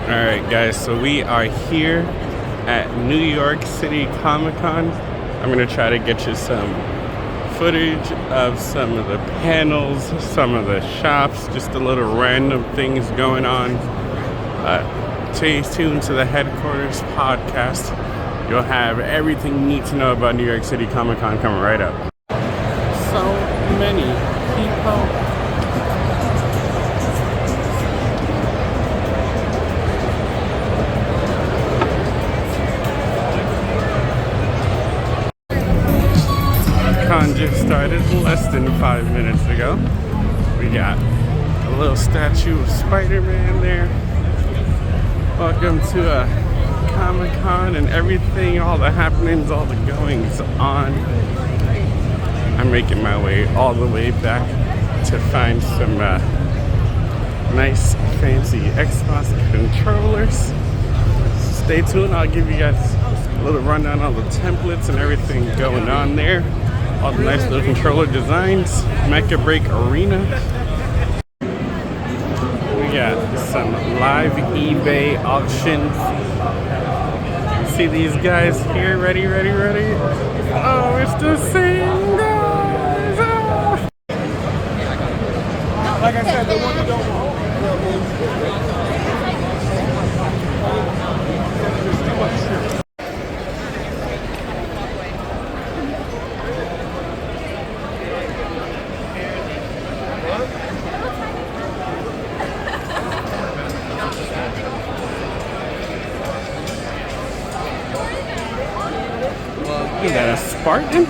Alright guys, so we are here at New York City Comic Con. I'm gonna try to get you some footage of some of the panels, some of the shops, just a little random things going on. Stay tuned to the Headquarters podcast. You'll have everything you need to know about New York City Comic Con coming right up. So many people. Con just started less than 5 minutes ago. We got a little statue of Spider-Man there. Welcome to a Comic-Con and everything, all the happenings, all the goings on. I'm making my way all the way back to find some nice fancy Xbox controllers. Stay tuned, I'll give you guys a little rundown on the templates and everything going on there. All the nice little controller designs. Mecha Break Arena. We got some live eBay auctions. See these guys here? Ready? Oh, it's the same guys! Ah. Like I said, the one you don't want. Is that a Spartan?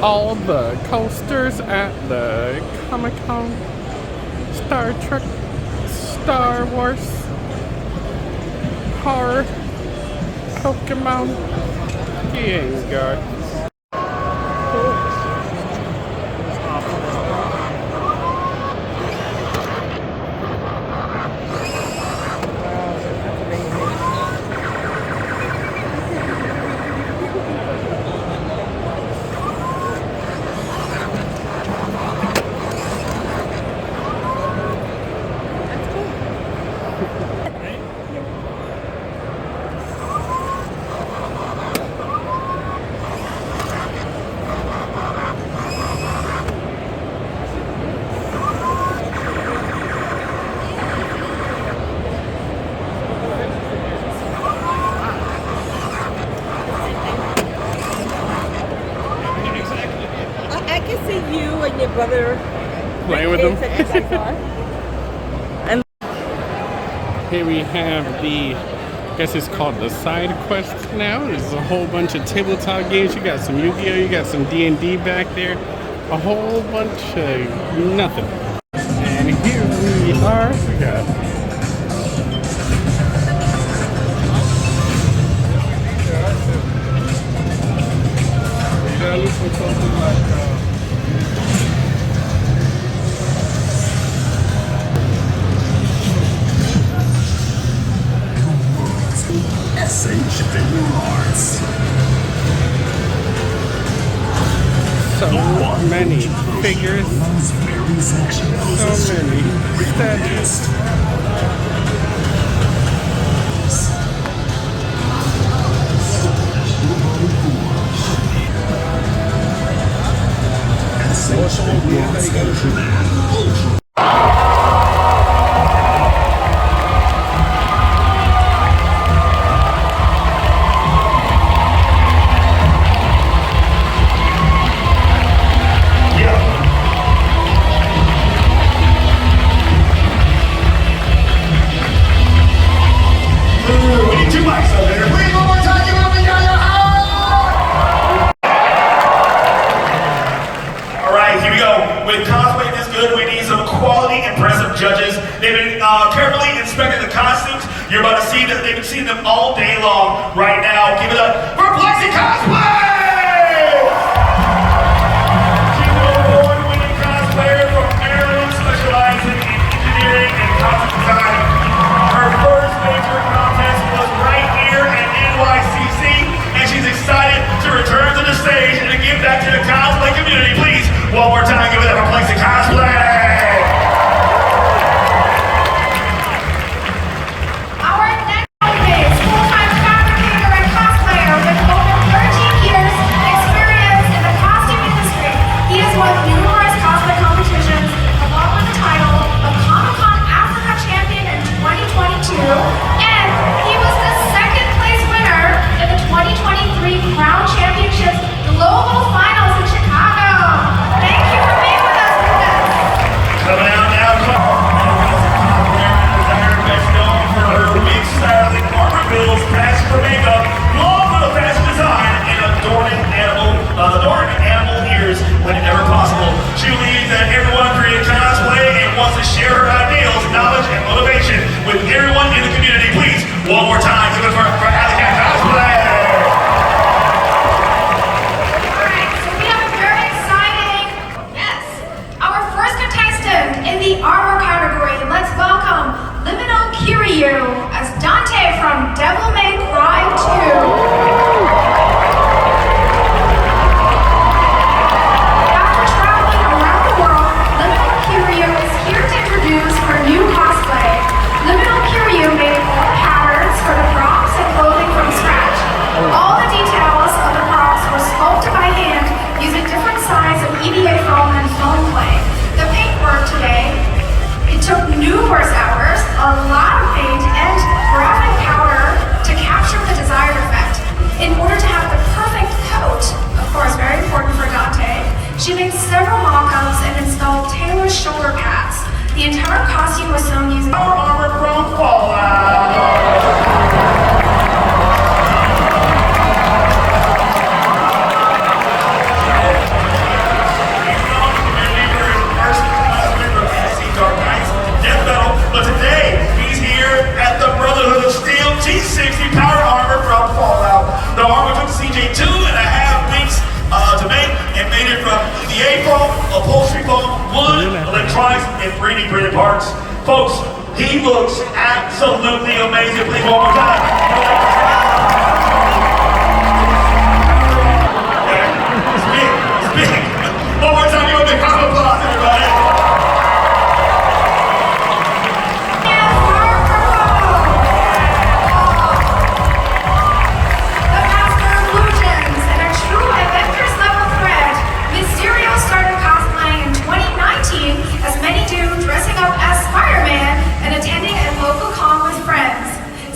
All the coasters at the Comic-Con. Star Trek, Star Wars, horror, Pokemon, Gengar. You and your brother playing with them. And here we have the, I guess it's called the side quest now. There's a whole bunch of tabletop games. You got some Yu-Gi-Oh, you got some D&D back there. A whole bunch of nothing. And here we are. We got look for something like SH Video Arts. so many figures, so many statues. SH Video Arts Ultraman Ultra. With cosplay this good, we need some quality, impressive judges. They've been carefully inspecting the costumes. You're about to see that they've been seeing them all day long right now. Give it up for Plexi Cosplay! She was an award-winning cosplayer from Maryland, specializing in engineering One more time, give it for Alley Cat Cosplay. Alright, so we have a very exciting, yes, our first contestant in the armor category. Let's welcome Liminal Kiryu as Dante from Devil May Cry 2. After traveling around the world, Liminal Kiryu is here to introduce her new cosplay. Liminal Kiryu made all the patterns for the props and clothing from scratch. All the details of the props were sculpted by hand using different sizes of EVA foam and foam clay. The paintwork today, it took numerous hours, a lot of paint, and graphic powder to capture the desired effect. In order to have the perfect coat, of course very important for Dante, she made several mock-ups and installed tailored shoulder pads. The entire costume was sewn using Our armor from Fallout. But today, he's here at the Brotherhood of Steel T60 Power Armor from Fallout. The armor took CJ2.5 weeks to make and made it from EVA foam, upholstery foam, wood, electronics, and 3D printed parts. Folks, he looks absolutely amazing. Please, one more time. It's big. It's big. One more time, give a big round of applause, everybody.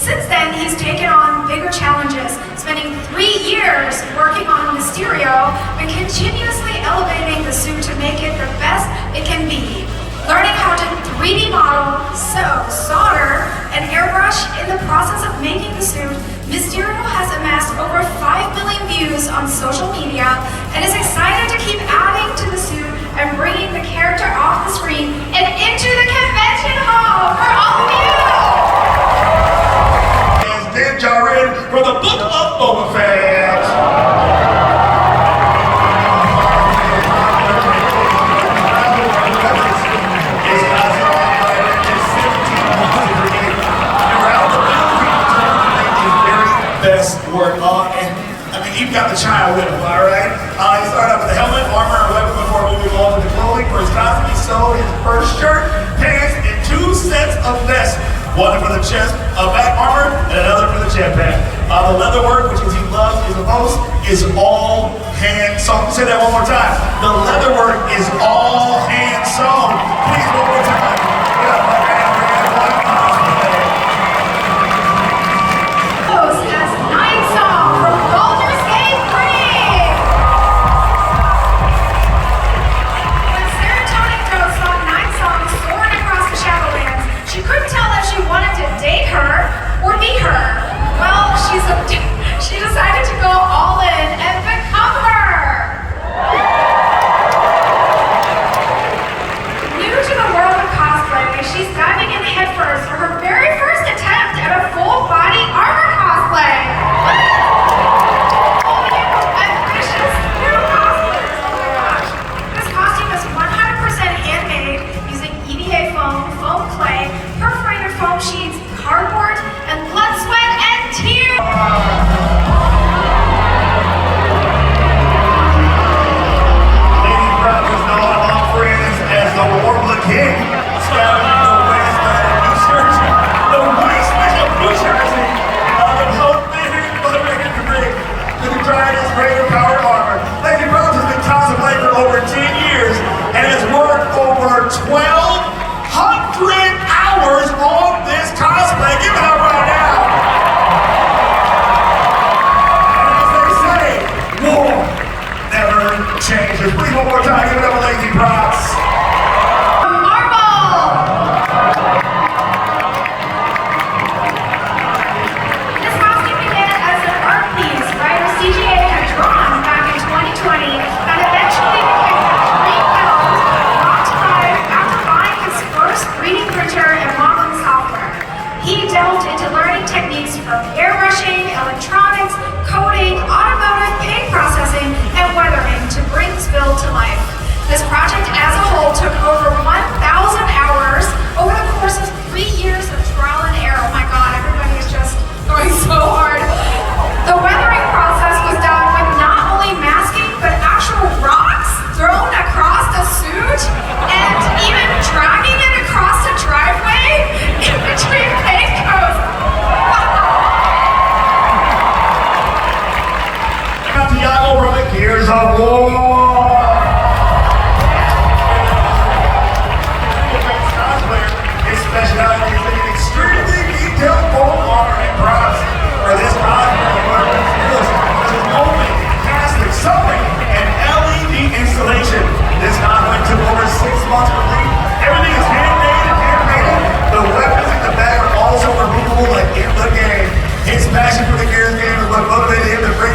Since then, he's taken on bigger challenges, spending 3 years working on Mysterio and continuously elevating the suit to make it the best it can be. Learning how to 3D model, sew, solder, and airbrush in the process of making the suit, Mysterio has amassed over 5 million views on social media and is excited to keep adding to the suit and bringing the character off the screen and into the convention hall for all of you! Din Djarin from the Book of Boba Fett. Best work on, and I mean, you've got the child with him, all right? He started off with the helmet, armor, and weapon before moving on to the clothing. For his costume, he sewed his first shirt, pants, and 2 sets of vests. One for the chest, back armor, and another for the jetpack. The leather work, which he loves is the most, is all hand sewn. Say that one more time. The leather work is all hand sewn. Please, one more time. Get up, my man. As Night Song from Baldur's Gate 3! When Serotonin Crow saw Night Song soaring across the Shadowlands, she couldn't tell if she wanted to date her or be her. Well, she decided to go all in and become her.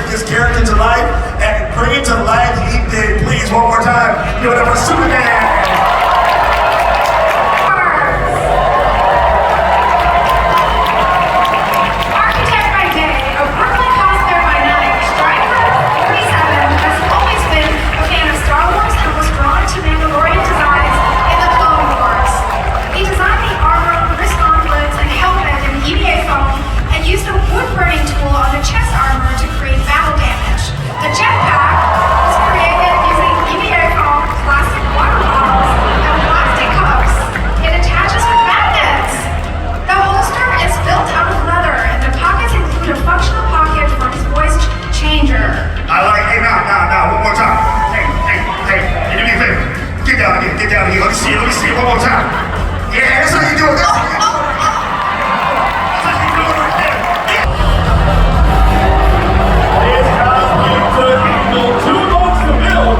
this character to life and bring it to life. He did. Please, one more time, give it up for Superman. Architect by day, a Brooklyn cosplayer by night, Striker 37 has always been a fan of Star Wars and was drawn to Mandalorian designs in the Clone Wars. He designed the armor, wrist gauntlets, and helmet in EVA foam and used a wood-burning tool on the chest armor to create battle damage. The jetpack was created using EVA foam, plastic water bottles, and plastic cups. It attaches with magnets. The holster is built out of leather, and the pockets include a functional pocket for his voice changer. I like, hey, now, one more time. Hey, do me a favor. Get down here. Let me see it one more time. Yeah, that's how you do it. That's how you do it right there. This cosplay took Eagle 2 months to build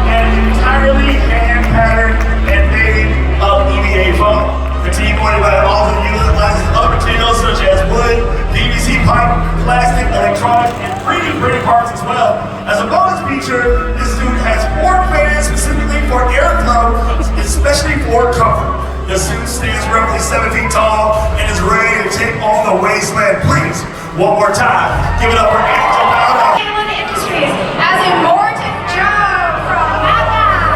and entirely hand-patterned and made of EVA foam. The team wanted by all the utilizes other materials such as wood, PVC pipe, plastic, electronic, and 3D printed parts as well. As a bonus feature, this suit has 4 fans specifically for airflow, especially for comfort. The suit stands roughly 7 feet tall and is ready to take on the wasteland. Please, one more time, give it up for Angel Bauer. Alien Industries as Immortan Joe from Mad Max.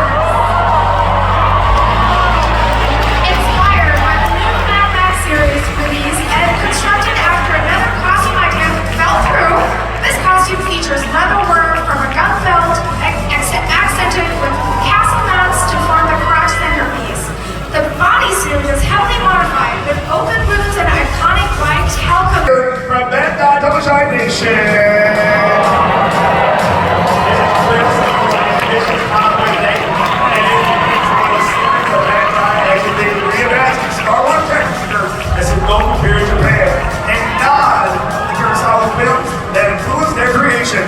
Inspired by the new Mad Max series release and constructed after another costume idea fell through, this costume features leather work from a gun belt accented with castle mounts to form the crotch centerpiece. The bodysuit is heavily modified with open wounds and iconic white helical. From Bandai Double Shine Nation. Star Wars character as a global period Japan and nod the Kurosawa films that influenced their creation.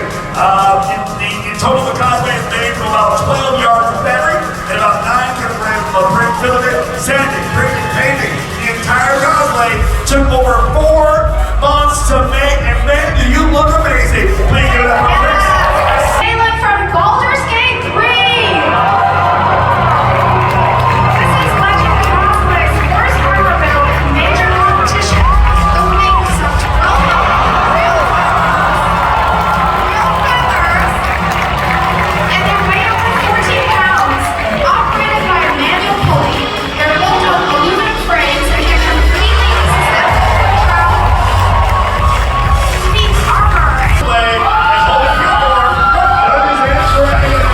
In total, the cosplay is made from about 12 yards of fabric and about 9 kilograms of print filament, sanding, printing, painting. The entire cosplay took over 4 months to make, and man, do you look amazing. Please give it up for Chris. Salem from Baldur's Gate 3. This is Legend Cosplay's first armor build in major competition. The wings of 12 real feathers, and they weigh over 14 pounds. Operated by a manual pulley, they're built on aluminum frames and can completely successfully travel. Speaks armor and Play and hold it for Dungeons and Dragons.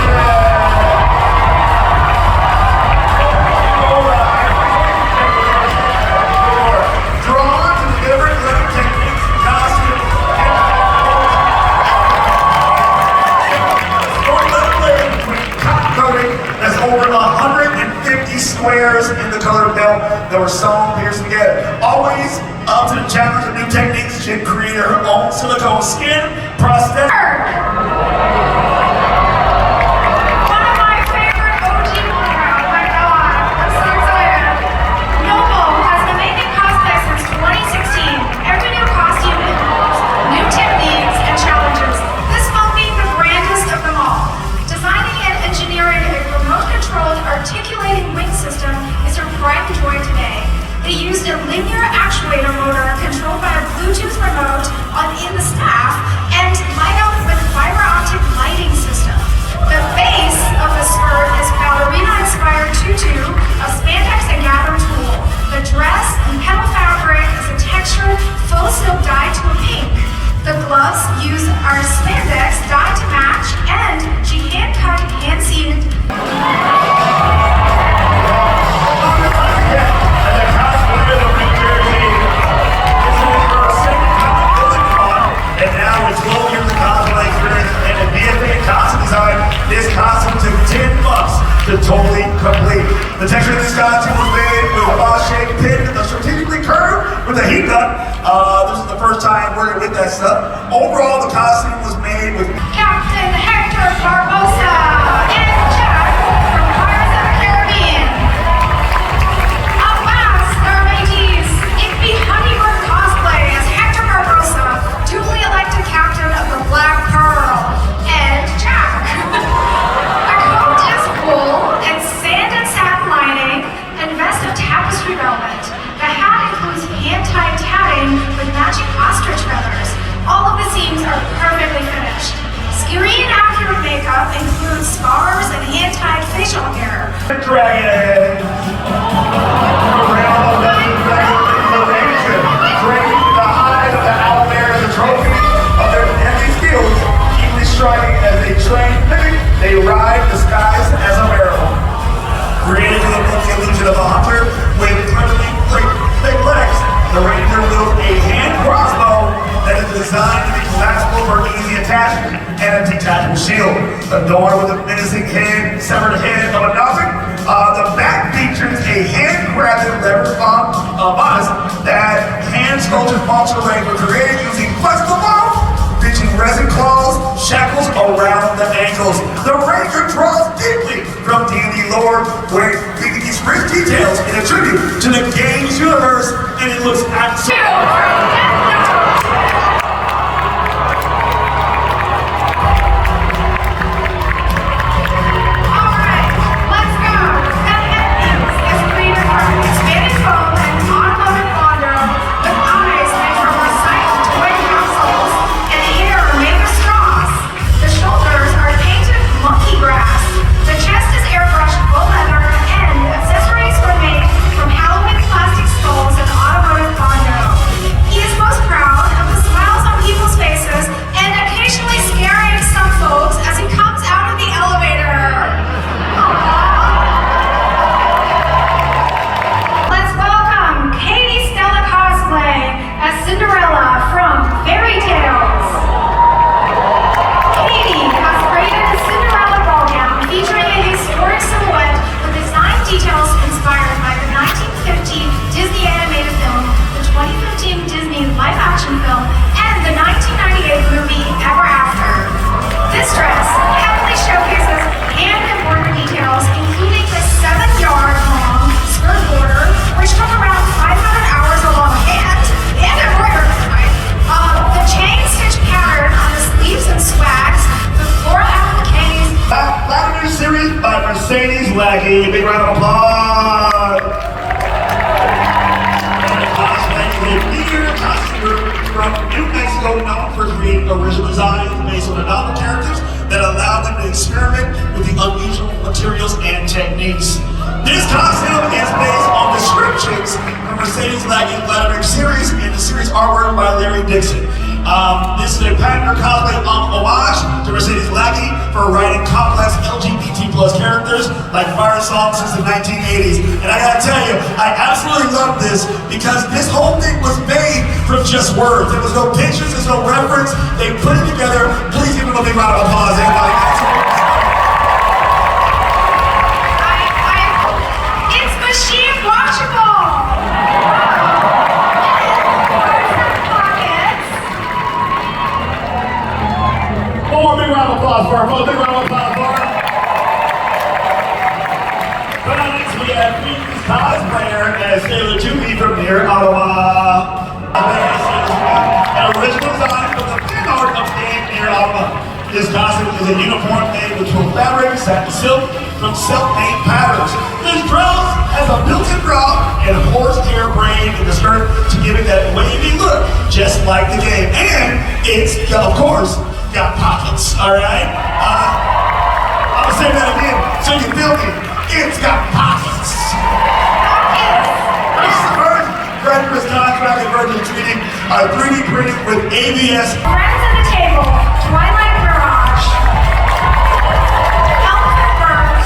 Drawn to different living techniques, costumes, cotton coating that's over 150 squares in the colored belt that were sewn, pierced together. Always up to the challenge of new techniques, she created her own silicone skin prosthetic. one of my favorite OG monogram. Oh my god, I'm so excited. Noble has been making cosplay since 2016. Every new costume involves new techniques and challenges. This one being the grandest of them all. Designing and engineering a remote-controlled articulating wing system is her pride and joy today. They used a linear actuator motor controlled by a Bluetooth remote in the staff and light up with fiber optic lighting system. The base of the skirt is ballerina-inspired tutu, a spandex and gather tool. The dress and pedal fabric is a textured faux silk dye to a pink. The gloves use our spandex dye to match, and she hand-cut, hand-seated. And now it's 12 years of cosplay experience and a BFA costume design. This costume took 10 months to totally complete. The texture of this costume was made with a ball-shaped pin that's strategically curved with a heat gun. This is the first time working with that stuff. Overall, the costume was made with Captain Hector Barbosa and Jack from Pirates of the Caribbean. Alas, Star Mateys, it be Honeybird cosplay as Hector Barbosa, duly elected captain of the Black Pearl. Dragon. Around the Ranger, draping the hide of the owlbear and the trophy of their deadly skills, equally striking as they train living, they ride disguised as a barrel. Created to look like the illusion of a hunter with incredibly thick legs, the Ranger wields a hand crossbow that is designed to be collapsible for easy attachment and a detachable shield. Adorned with a menacing head, severed head of a dolphin, the back features a hand-crafted lever bodice that hand-sculpted monster legs were created using flexible bones, featuring resin claws, shackles around the ankles. The Ranger draws deeply from D&D lore, where these rich details in a tribute to the game's universe, and it looks absolutely. Mercedes Lackey, big round of applause. Cosplay is a leader costumer from New Mexico known for creating original designs based on the novel characters that allow them to experiment with the unusual materials and techniques. This costume is based on descriptions from Mercedes Lackey Vladimir series and the series artwork by Larry Dixon. This is a pattern cosplay homage to Mercedes Lackey for writing complex LGBT+ characters like Fire Song since the 1980s. And I gotta tell you, I absolutely love this because this whole thing was made from just words. There was no pictures, there's no reference. They put it together. Please give them a big round of applause. It's machine washable. One more big round of applause for her. Big round of applause for her. But next we have Queen's cosplayer as Sailor Judy from near Ottawa. An original design from the fan art of Dan near Ottawa. This costume is a uniform made with full fabric, satin silk from self-made patterns. This dress has a built-in bra and horsehair braid in the skirt to give it that wavy look, just like the game. And it's, of course, got pockets, all right? I'll say that again so you feel me. It's got pockets. Predators contracted Virgin 3D are 3D printed with ABS. Friends at the table, Twilight Mirage. Elephant Bird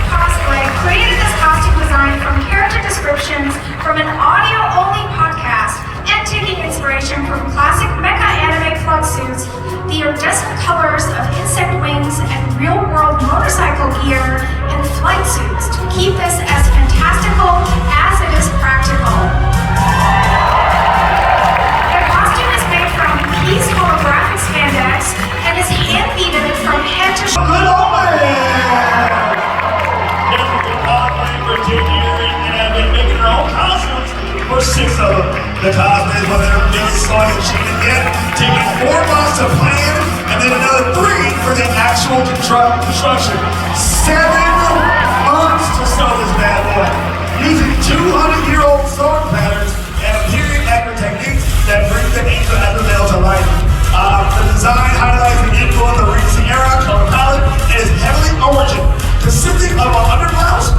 Cosplay created this costume design from character descriptions from an audio-only podcast and taking inspiration from classic mecha anime flood suits, the iridescent colors of insect wings, and real-world motorcycle gear and flight suits to keep this as fantastical as it is practical. The costume is made from piece holographic spandex and is hand-beaded from head to shoulder. Good old man! Different cosplay for 10 years and have been making their own costumes for 6 of them. The cosplays were never really started cheating yet, taking 4 months to plan and then another 3 for the actual construction. 7 months to sew this bad boy. Using 200-year-old sewing patterns and period accurate techniques that bring the angel and the veil to life. The design highlights the influence of the Regency era color palette and is heavily origin, consisting of a underblouse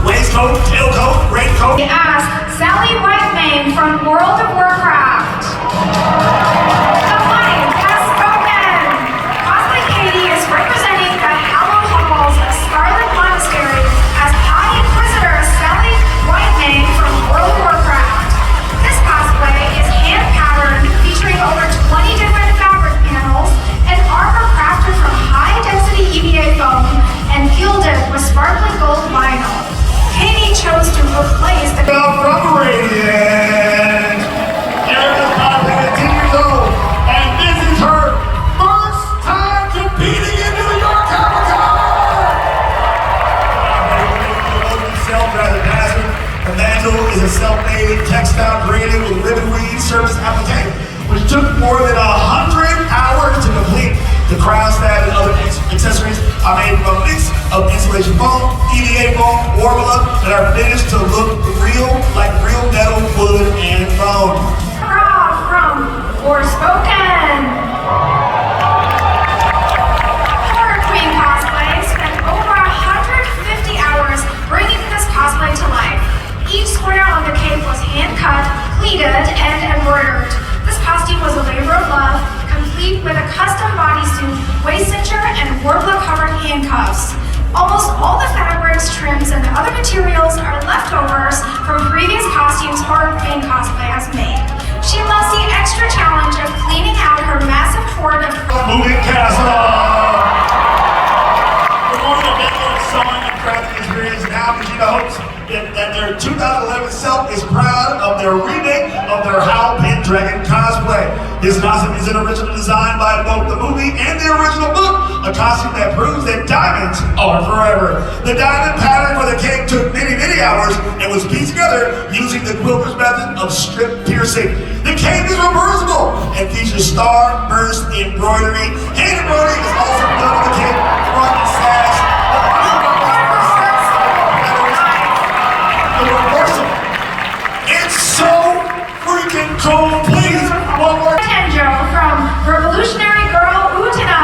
custom bodysuit, waist cincher, and Warbler-covered handcuffs. Almost all the fabrics, trims, and other materials are leftovers from previous costumes Horror Queen Cosplay has made. She loves the extra challenge of cleaning out her massive hoard of Moving Castle! Recording a Netflix song and crafting experience now, Vegeta hopes that their 2011 self is proud of their remake of their Howl Pin Dragon cosplay. His costume is an original design by both the movie and the original book, a costume that proves that diamonds are forever. The diamond pattern for the cape took many, many hours and was pieced together using the quilter's method of strip piercing. The cape is reversible and features star-burst embroidery. Hand embroidery is also done on the cape, front and sash. It's so freaking cool. Please, one more. Tenjo from Revolutionary Girl Utena.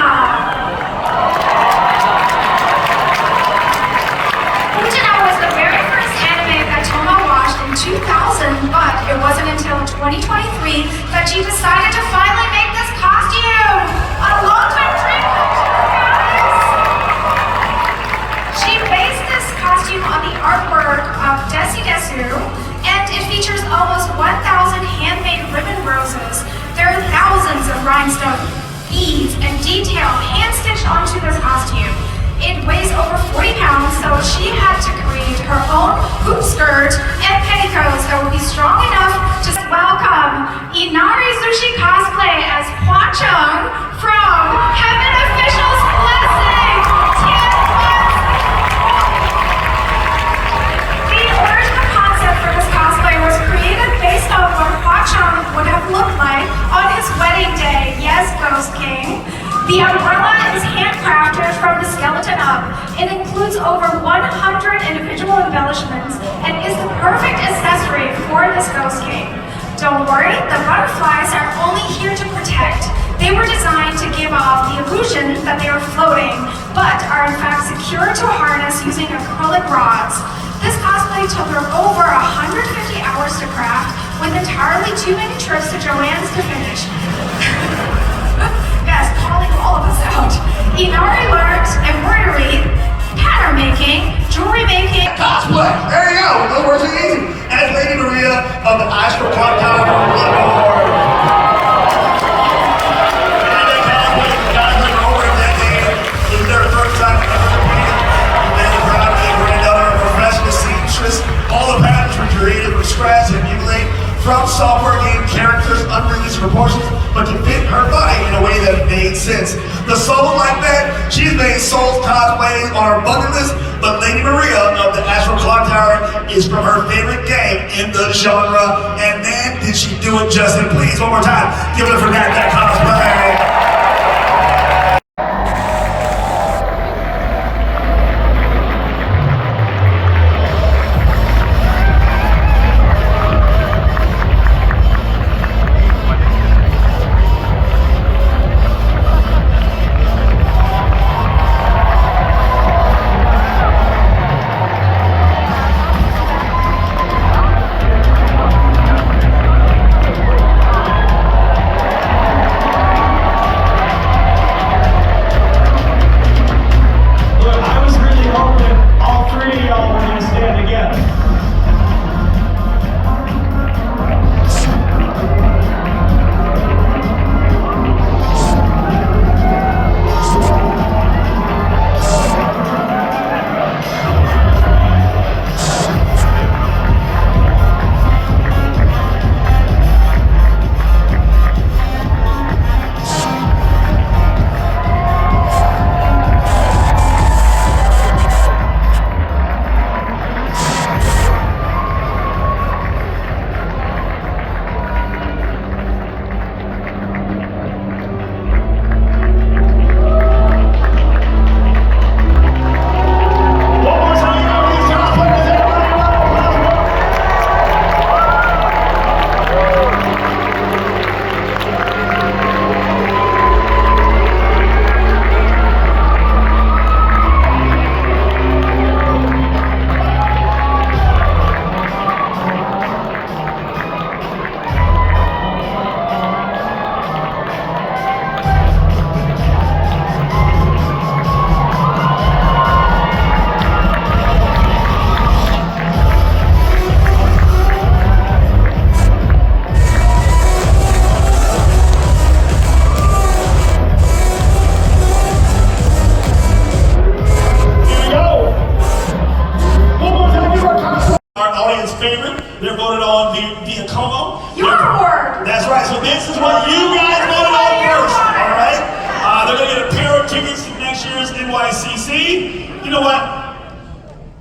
Utena was the very first anime that Toma watched in 2000, but it wasn't until 2023 that she decided to finally make this costume. A long-time dream come true, guys. She based this costume on the artwork of Desi Desu, and it features almost 1,000 handmade ribbon roses. There are thousands of rhinestone beads and detail hand-stitched onto this costume. It weighs over 40 pounds, so she had to create her own hoop skirt and petticoats that would be strong enough to welcome Inari Sushi Cosplay as Hua Chung from Heaven Official's Blessing. The original concept for this cosplay was created based on what Hua Chung would have looked like on his wedding day. Yes, Ghost King. The umbrella is handcrafted from the skeleton up. It includes over 100 individual embellishments and is the perfect accessory for this Ghost King. Don't worry, the butterflies are only here to protect. They were designed to give off the illusion that they are floating, but are in fact secured to a harness using acrylic rods. This cosplay took her over 150 hours to craft, with entirely too many trips to Joann's to finish. Yes, calling all of us out. Inari learned embroidery, pattern making, jewelry making. Cosplay! There you go! Those words are easy. As Lady Maria of the Astro Clock Tower for Bloodborne. And they cosplay for over a decade. This is their first time ever competing. They're proud to be a granddaughter of a professional seamstress. All the patterns were created from scratch and emulate from software game characters unrealistic proportions, but to fit her body in a way that made sense. The Soul like that, she's made Soul's cosplays on her bucket list, but Lady Maria of the Astro Clock Tower is from her favorite game in the genre, and man, did she do it justice. Please, one more time, give it up for that cosplay.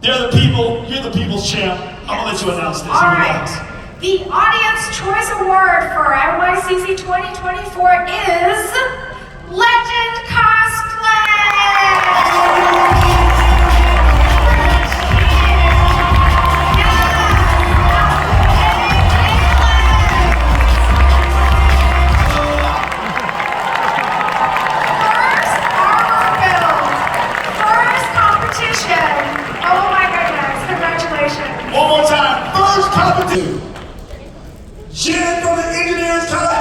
They're the people. You're the people's champ. I'm gonna let you announce this. All right. The Audience Choice Award for NYCC 2024 is Legend Cosplay. Oh my goodness, congratulations. One more time. First competition. Jen from the Engineers College.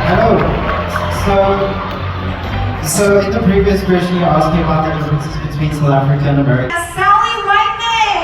Hello. So in the previous question, you asked me about the differences between South Africa and America. Sally Whiteman.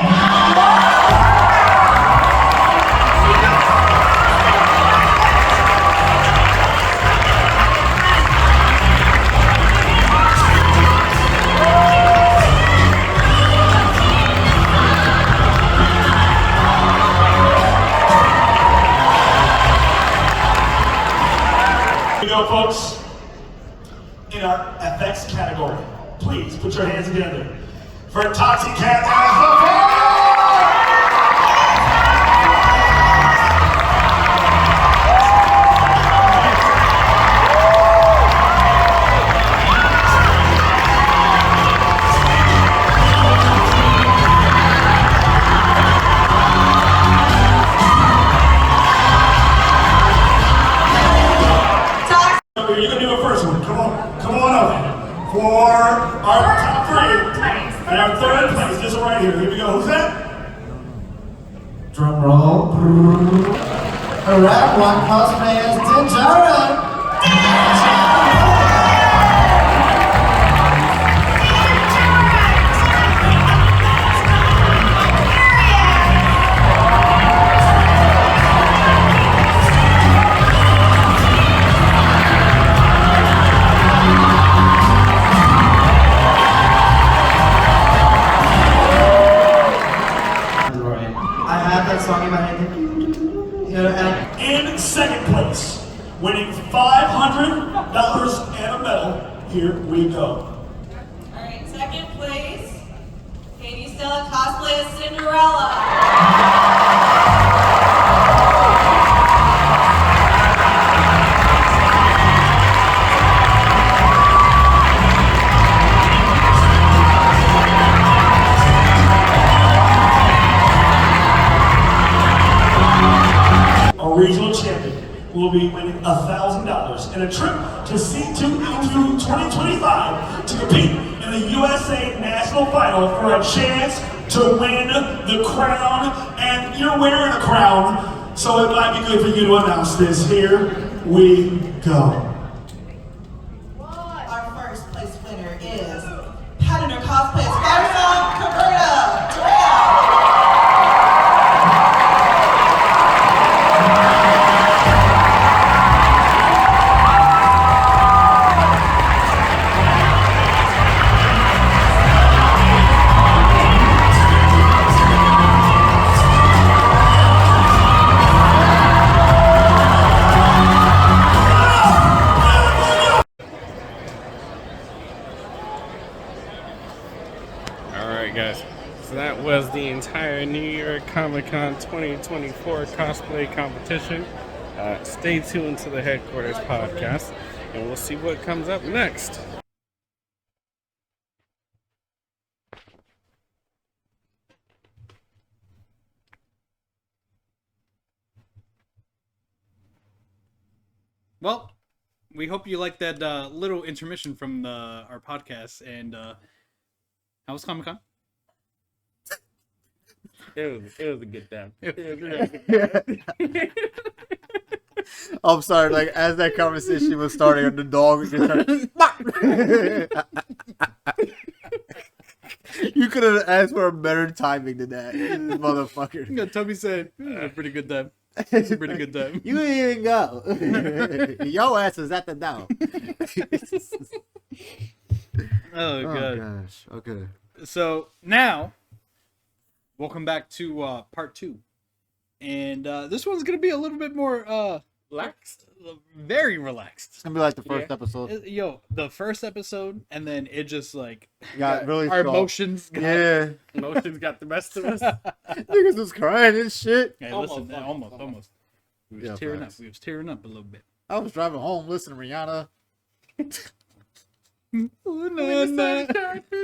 Here we go, folks. In our FX category, please put your hands together for Toxic Cat as the You're gonna do a first one. Come on up. For our top three. And our third place, this one right here. Here we go. Who's that? Drum roll. A rap one cosplay as Dinjara. I had that song in my head. In second place, winning $500 and a medal. Here we go. Alright, second place, Katie Stella cosplay as Cinderella. Our regional champion will be winning $1,000 and a trip to C2E2 2025 to compete in the USA National Final for a chance to win the crown. And you're wearing a crown, so it might be good for you to announce this. Here we go. Our first place winner is Pattern cosplay as Fire Song Caberta. Guys, so that was the entire New York Comic Con 2024 cosplay competition. Stay tuned to the Headquarters podcast and we'll see what comes up next. Well, we hope you liked that little intermission from our podcast. And how was Comic-Con? It was a good time. I'm sorry, like as that conversation was starting, the dog was just You could have asked for a better timing than that, this motherfucker. Yeah, Toby said it was a pretty good time. It's a pretty good time. You didn't even go. Your ass is at the door. Oh god. Gosh. Okay. So now, welcome back to part 2, and this one's gonna be a little bit more Relaxed. very relaxed. It's gonna be like the first episode. Yo, the first episode, and then it just like Got really our strong. emotions. Yeah, Emotions got the best of us. niggas was crying and shit. Hey, Almost, listen, almost. We was Yeah, tearing facts. up. We was tearing up a little bit. I was driving home listening to Rihanna.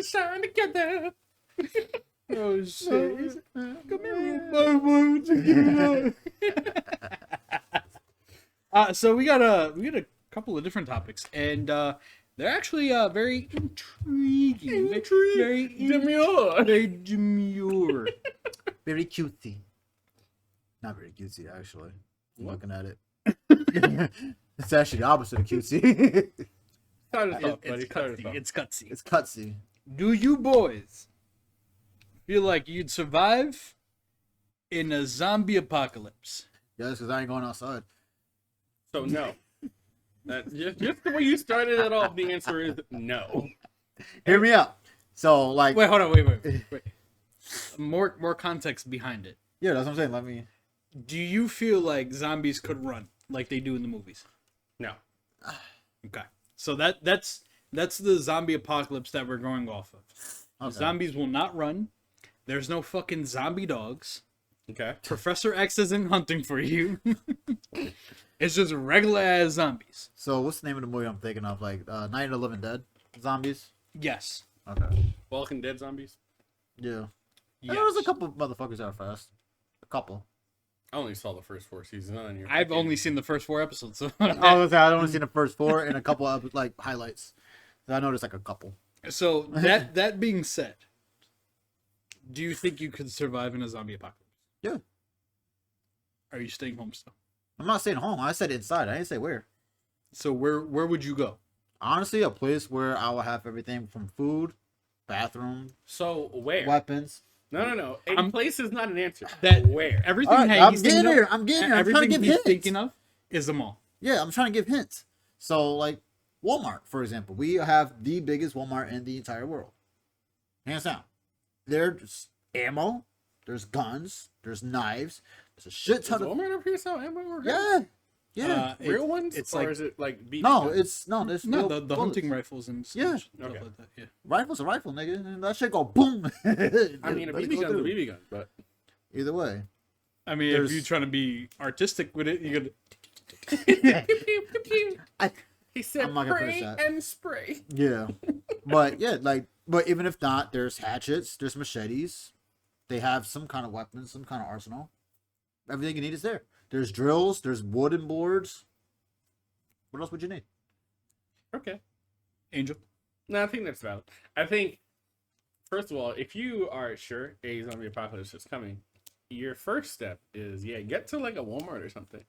Shine together. Oh shit! So we got a couple of different topics, and they're actually very intriguing. Very Demure. Very demure. Very cutesy. Not very cutesy, actually. I'm looking at it. It's actually the opposite of cutesy. Start us off, buddy. It's Start us cutsy. off. It's cutsy. It's cutsy. Do you boys feel like you'd survive in a zombie apocalypse? Yes, because I ain't going outside. So no. Just the way you started it off, the answer is no. Hear me out. So, like, Wait, hold on. Wait. More context behind it. yeah, that's what I'm saying. Let me. Do you feel like zombies could run like they do in the movies? No. Okay. So that's the zombie apocalypse that we're going off of. Okay. Zombies will not run. There's no fucking zombie dogs. Okay. Professor X isn't hunting for you. It's just regular ass zombies. So, what's the name of the movie I'm thinking of? Like, Night of the Living Dead? Zombies? Yes. Okay. Walking Dead zombies. Yeah. Yes. There was a couple of motherfuckers that are fast. A couple. I only saw the first 4 seasons. Not on your I've only seen the first 4 episodes. So, I've only seen the first 4 and a couple of, like, highlights. So I noticed, like, a couple. so that being said, do you think you could survive in a zombie apocalypse? Yeah. Are you staying home still? I'm not saying home. I said inside. I didn't say where. So where would you go? Honestly, a place where I will have everything from food, bathroom, So where? weapons. No. A I'm- place is not an answer. That Where? everything All right, that I'm he's getting thinking here. of- I'm getting here. I'm trying to everything give he's hints. thinking of is the mall. Yeah, I'm trying to give hints. So, like, Walmart, for example. We have the biggest Walmart in the entire world. Hands down. There's ammo. There's guns. There's knives. There's a shit Does ton of... Walmart up here sell ammo or guns? Yeah. Yeah. Real ones? It's or like is it like BB No, guns? it's... No, there's no real the bullets. hunting rifles and Yeah. stuff Okay. like that. Yeah. Rifle's a rifle, nigga. And that shit go boom. I mean, a Let it BB go gun's a through. BB gun, but Either way. I mean, There's- if you're trying to be artistic with it, you could. he said I'm not gonna finish pray that. and spray. Yeah. But, yeah, like... But even if not, there's hatchets. There's machetes. They have some kind of weapons, some kind of arsenal. Everything you need is there. There's drills. There's wooden boards. What else would you need? Okay. Angel. No, I think that's valid. I think, first of all, if you are sure a zombie apocalypse is coming, your first step is get to like a Walmart or something.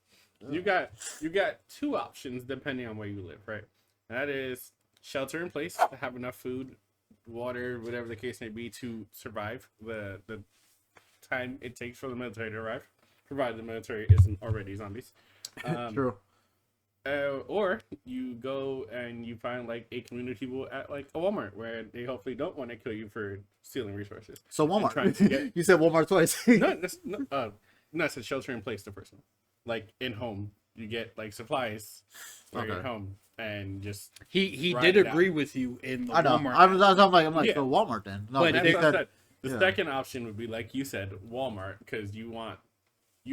You got 2 options depending on where you live, right? And that is shelter in place to have enough food, water, whatever the case may be, to survive the time it takes for the military to arrive, provided the military isn't already zombies. True. Or you go and you find like a community people at like a Walmart where they hopefully don't want to kill you for stealing resources. So trying to Walmart. get- You said Walmart twice. No, it's a shelter in place. The first one, like in home, you get like supplies for your Okay. home and just. He Right did now. agree with you in the I know. Walmart. I'm like, Yeah. so Walmart then. No, But they That's think what I that, said. The yeah. second option would be like you said, Walmart, because you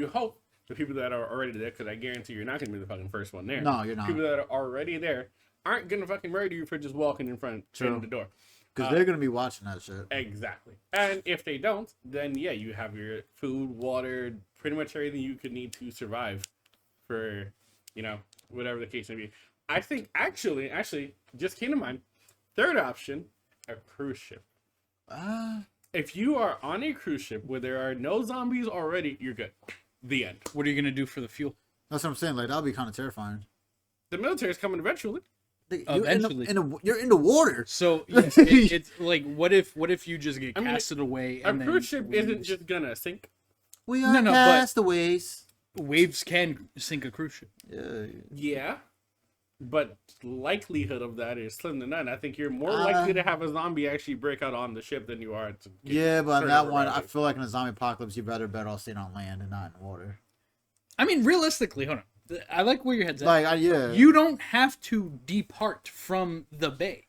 hope the people that are already there, because I guarantee you're not gonna be the fucking first one there. No, you're not. People that are already there aren't gonna fucking murder you for just walking in front of the door. because they're gonna be watching that shit. Exactly. And if they don't, then yeah, you have your food, water, pretty much everything you could need to survive for, whatever the case may be. I think actually, just came to mind. Third option, a cruise ship. If you are on a cruise ship where there are no zombies already, you're good. The end. What are you gonna do for the fuel? That's what I'm saying. Like that'll be kind of terrifying. The military's coming eventually. Like, Eventually. you're in the water. So it's like, what if you just get I mean, casted away? A And then cruise ship isn't waves- just gonna sink. We are No, but- castaways. waves can sink a cruise ship. Yeah. Yeah. but likelihood of that is slim to none. I think you're more likely to have a zombie actually break out on the ship than you are to. Yeah, but on turn that it one, around. I feel like in a zombie apocalypse, you better off staying on land and not in the water. I mean, realistically, hold on. I like where your head's at. Like, yeah. You don't have to depart from the bay.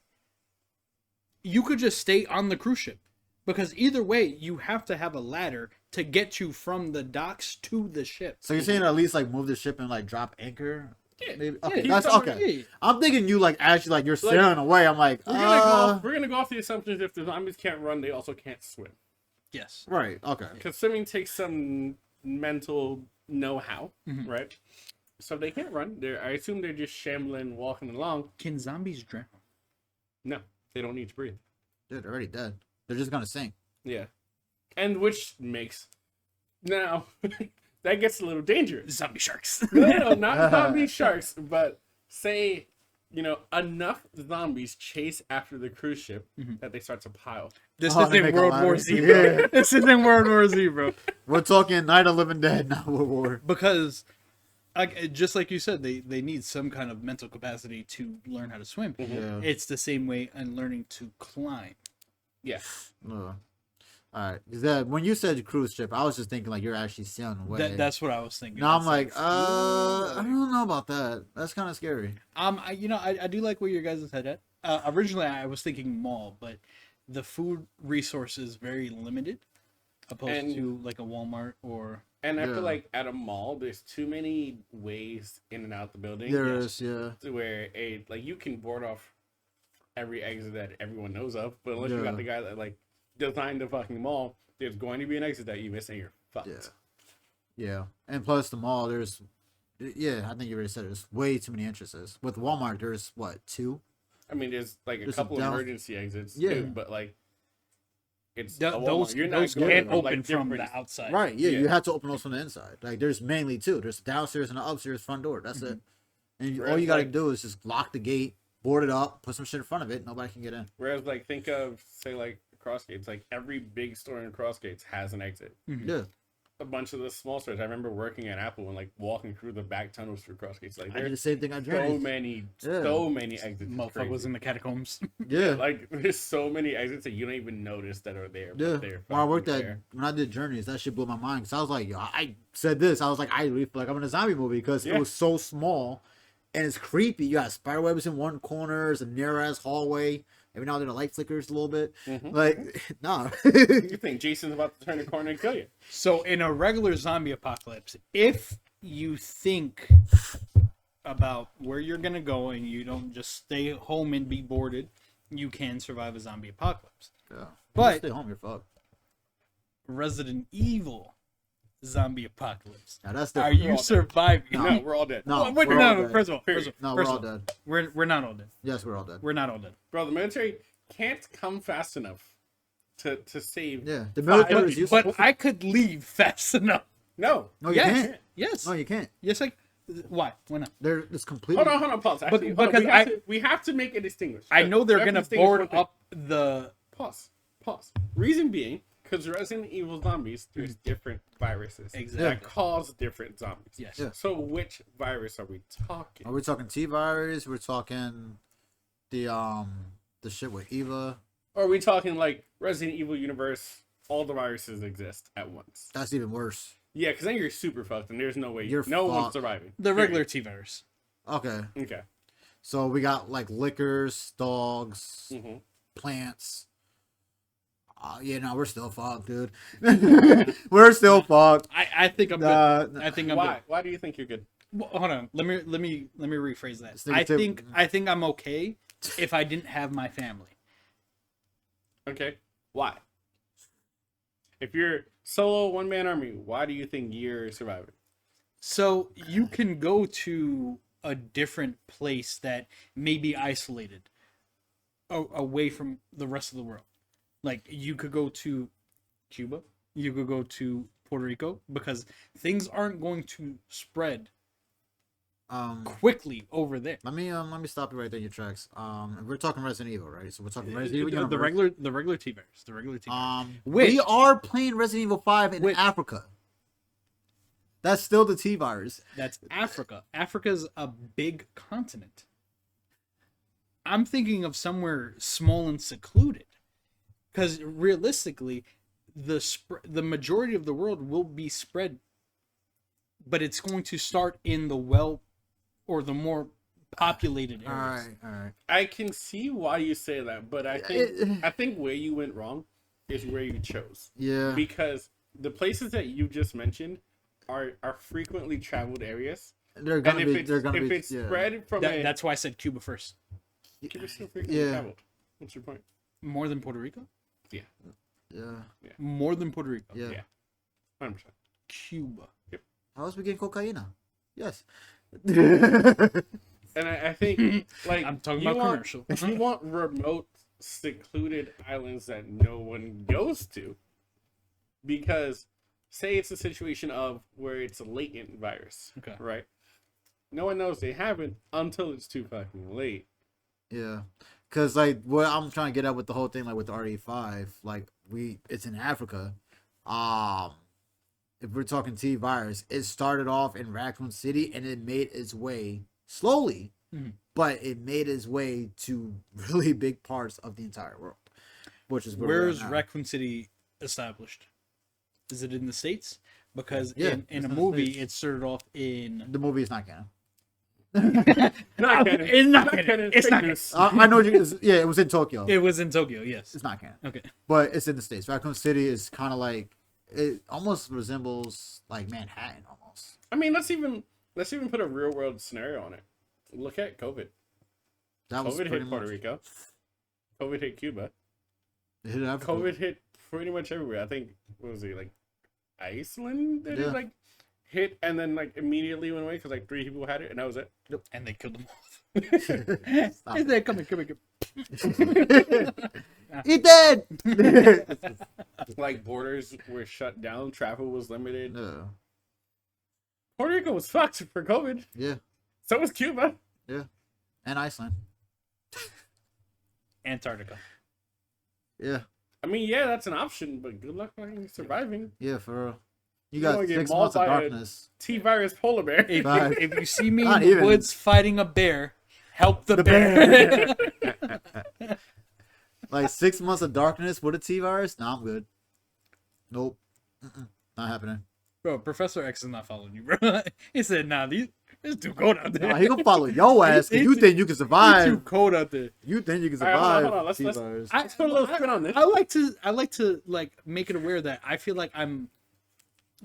You could just stay on the cruise ship. Because either way, you have to have a ladder to get you from the docks to the ship. So you're saying at least like move the ship and like drop anchor? Yeah. Maybe? Yeah, Okay, keep that's somewhere- okay. yeah. I'm thinking you like actually like you're sailing away. I'm like, We're gonna go off the assumptions if the zombies can't run, they also can't swim. Yes. right, okay. Because swimming takes some mental know-how, right? So if they can't run, I assume they're just shambling, walking along. Can zombies drown? No, they don't need to breathe. Dude, they're already dead. They're just gonna sink. Yeah, and which makes now that gets a little dangerous. Zombie sharks. No, not zombie sharks, but say enough zombies chase after the cruise ship that they start to pile. This Oh, they isn't make a World ladder. War Z, bro. Yeah. This isn't World War Z, bro. We're talking Night of Living Dead, not World War. Because, just like you said, they need some kind of mental capacity to learn how to swim. Yeah. It's the same way in learning to climb. Yeah, All right. Is that when you said cruise ship? I was just thinking like you're actually sailing away. That's what I was thinking. Now I'm It's like, I don't know about that. That's kind of scary. I do like where your guys' head at. Originally, I was thinking mall, but the food resource is very limited, opposed And- to like a Walmart or. and I Yeah. feel like at a mall, there's too many ways in and out the building. There is, yeah. To where you can board off every exit that everyone knows of, but unless you Yeah. got the guy that like designed the fucking mall, there's going to be an exit that you miss and you're fucked. Yeah. Yeah. And plus the mall, there's, yeah, I think you already said it. There's way too many entrances. With Walmart, there's what, 2? I mean, there's like a There's couple a down- emergency exits Yeah. too, but like it's Th- a Walmart. those You're not those going can't from, open like, from different- the outside. Right. Yeah, Yeah. you have to open those from the inside. Like there's mainly 2. There's the downstairs and the upstairs front door. That's it. And all Whereas, you got to like- do is just lock the gate, board it up, put some shit in front of it. Nobody can get in. Whereas like think of say like Crossgates, like every big store in Crossgates has an exit. Yeah. A bunch of the small stores. I remember working at Apple and like walking through the back tunnels through Crossgates. Like I did the there's same thing on so Journey. many, Yeah. so many exits. It's Motherfucker crazy. was in the catacombs. Yeah. Like there's so many exits that you don't even notice that are there. Yeah, But they're when I worked fucking at there. when I did Journeys, that shit blew my mind because I was like, yo, I said this, I was like, I really feel like I'm in a zombie movie because Yeah. it was so small and it's creepy. You got spider webs in one corner, there's a narrow ass hallway. Every now and then the light flickers a little bit. Like, nah. You think Jason's about to turn the corner and kill you? So in a regular zombie apocalypse, if you think about where you're gonna go and you don't just stay home and be boarded, you can survive a zombie apocalypse. Yeah. But- stay home, you're fucked. Resident Evil zombie apocalypse. Now that's the Are you surviving? No, we're all dead. No. Wait, we're no, all no, dead. first of all, No, we're first all of all, dead. we're not all dead. Yes, we're all dead. We're not all dead. Bro, the military can't come fast enough to save. Yeah. The military is useless. But I could leave fast enough. No. No, you Yes. can't. Yes. No, you can't. Yes, why? Why not? They're it's completely Hold on, pause. Actually, hold on. because We have to make a distinguish. I know they're We have to gonna distinguish board one thing. up the. Pause. Reason being, because Resident Evil zombies, there's different viruses Exactly. that cause different zombies. Yes. Yeah. So which virus are we talking? Are we talking T-virus? We're talking the shit with Eva. Or are we talking like Resident Evil universe? All the viruses exist at once. That's even worse. Yeah, because then you're super fucked, and there's no way You're no one's fucked. surviving. The regular T virus. Okay. Okay. So we got like liquors, dogs, hmm plants. Yeah, no, we're still fucked, dude. We're still fucked. I think I'm Nah, good. I think I'm Why? good. Why do you think you're good? Well, hold on. Let me rephrase that. Stick it to- I think I'm okay if I didn't have my family. Okay. Why? If you're solo one-man army, why do you think you're surviving? So you can go to a different place that may be isolated away from the rest of the world. Like you could go to Cuba, you could go to Puerto Rico because things aren't going to spread quickly over there. Let me stop you right there in your tracks. We're talking Resident Evil, right? So we're talking Resident Evil. The universe. regular T virus. The regular T virus. We Which- are playing Resident Evil 5 in Which- Africa. That's still the T-virus. That's Africa. Africa's a big continent. I'm thinking of somewhere small and secluded, because realistically, the majority of the world will be spread, but it's going to start in the the more populated All areas. right, all right. I can see why you say that, but I think where you went wrong is where you chose. Yeah. Because the places that you just mentioned are frequently traveled areas. They're gonna And be. if it's, They're gonna if be. it's yeah. spread from That's why I said Cuba first. Cuba's still frequently Yeah. traveled. What's your point? More than Puerto Rico? Yeah. Yeah. More than Puerto Rico. Yeah. Yeah. 100%. Cuba. How else we getting cocaine? Yes. And I think like I'm talking you about want- commercial. You want remote, secluded islands that no one goes to, because say it's a situation of where it's a latent virus, Okay. right? No one knows they have it until it's too fucking late. Yeah, because like what I'm trying to get at with the whole thing, like with the RE5, like it's in Africa. If we're talking T virus, it started off in Raccoon City and it made its way slowly, but it made its way to really big parts of the entire world, which is where we're Where at is now. Raccoon City established? Is it in the States? Because Yeah, in it's a in the movie, States. it started off in. The movie is not canon. Not canon. It's not Not canon. canon. It's Fake not news. I know. Yeah, it was in Tokyo. It was in Tokyo, yes. It's not canon, Okay. but it's in the States. Raccoon City is kind of like it almost resembles like Manhattan almost. I mean, let's even put a real world scenario on it. Look at COVID. That was COVID pretty hit Puerto much. Rico. COVID hit Cuba. It hit Africa. COVID hit pretty much everywhere. I think what was it, like Iceland that Yeah. it like hit and then like immediately went away because like 3 people had it and that was it. And they killed them all. Stop Is there- come here. He dead. Like borders were shut down, travel was limited. Yeah. Puerto Rico was fucked for COVID. Yeah. So was Cuba. Yeah. And Iceland. Antarctica. Yeah. I mean, yeah, that's an option, but good luck fucking surviving. Yeah, for real. You You got wanna get 6 mauled months of by a- darkness. T-virus polar bear. If, Right. if you see me in Not the even. woods fighting a bear, help the bear. Like 6 months of darkness with a T virus? Nah, I'm good. Nope. Not happening. Bro, Professor X is not following you, bro. He said, nah, it's too cold out there. Nah, he gonna follow your ass because you It's- think you can It's too survive. cold out there. You think you can All right, survive hold on. Let's- T virus. Let's put a little spin on this. I like to like make it aware that I feel like I'm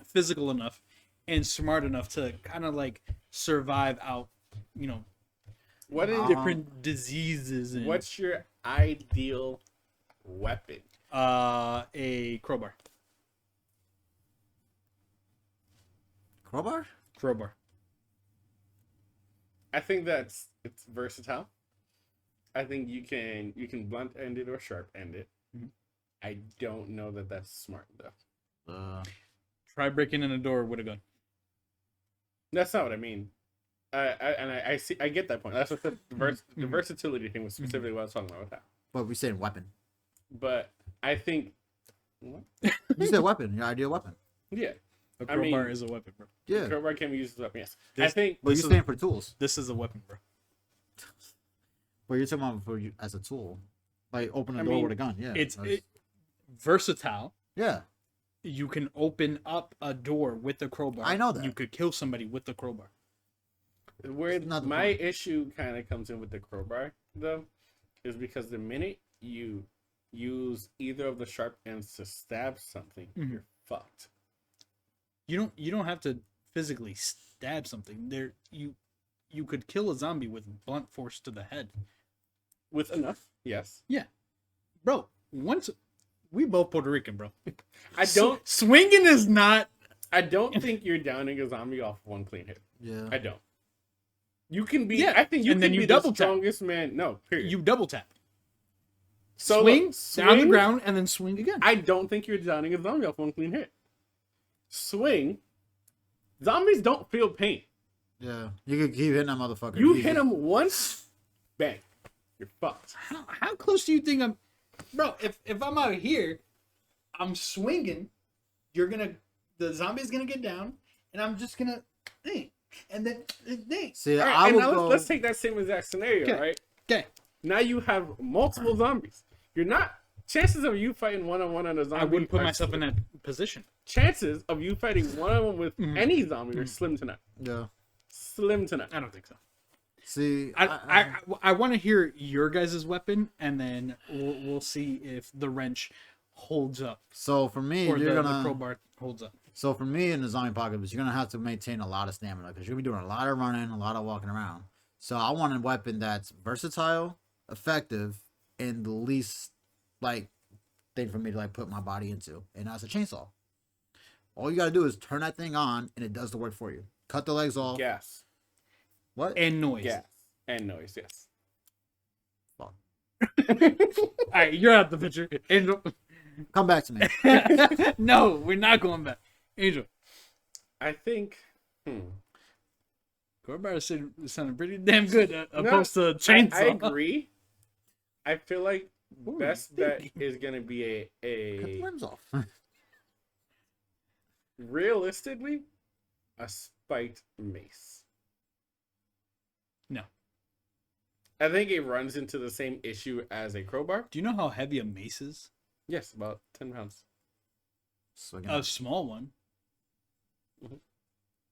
physical enough and smart enough to kind of like survive out, you know, What is different diseases and What's your ideal weapon? a crowbar. Crowbar? Crowbar. I think it's versatile. I think you can blunt end it or sharp end it. Mhm. I don't know that that's smart though. Try breaking in a door with a gun. That's not what I mean. I see. I get that point. That's what the versatility thing was specifically what I was talking about with that. But we saying weapon. But I think, what? You said weapon. Your ideal weapon. Yeah, A I crowbar mean- is a weapon, bro. Yeah. crowbar can be used as a weapon. Yes, I This- think. But This you're is- saying for tools. This is a weapon, bro. But you're talking about for you as a tool. Like open a I door mean, with a gun. Yeah. It's that's- versatile. yeah. You can open up a door with the crowbar. I know that. You could kill somebody with the crowbar. Where Not the my point. issue kind of comes in with the crowbar, though, is because the minute you use either of the sharp ends to stab something, Mhm. you're fucked. You don't have to physically stab something. You could kill a zombie with blunt force to the head. With enough, yes. Yeah. Bro, once we both Puerto Rican, bro. I don't. Swinging is not. I don't think you're downing a zombie off one clean hit. Yeah. I don't. You can be. Yeah, I think you and can then you be double the tap. strongest man. No, period. You double tap. so Swing, look, down the swing, ground and then swing again. I don't think you're downing a zombie off one clean hit. Swing. Zombies don't feel pain. Yeah. You could keep hitting that motherfucker. You Easy. hit them once, bang, you're fucked. How close do you think I'm, bro? If I'm out here, I'm swinging. The zombie's gonna get down, and I'm just gonna and then See, All right, I and would now go. let's take that same exact scenario, Okay. right? Okay. Now you have multiple zombies. You're not. Chances of you fighting one-on-one on a zombie. I wouldn't put are myself in slim. that position. Chances of you fighting one-on-one with any zombie are slim to none. Yeah. Slim to none. I don't think so. See, I want to hear your guys' weapon, and then we'll see if the wrench holds up so for me, or you're the gonna. crowbar holds up. So for me in the zombie apocalypse, you're gonna have to maintain a lot of stamina because you're gonna be doing a lot of running, a lot of walking around. So I want a weapon that's versatile, effective, and the least like thing for me to like put my body into, and that's a chainsaw. All you gotta do is turn that thing on, and it does the work for you. Cut the legs off. Gas. What? And noise. Gas. And noise, yes. Fuck. All right, you're out the picture. Angel. Come back to me. No, we're not going back. Angel. I think. Crowbar sounded pretty damn good opposed to chainsaw. I agree. I feel like best bet is gonna be Cut the a limbs off. realistically a spiked mace. No. I think it runs into the same issue as a crowbar. Do you know how heavy a mace is? Yes, about 10 pounds. So again, A small one. Mhm.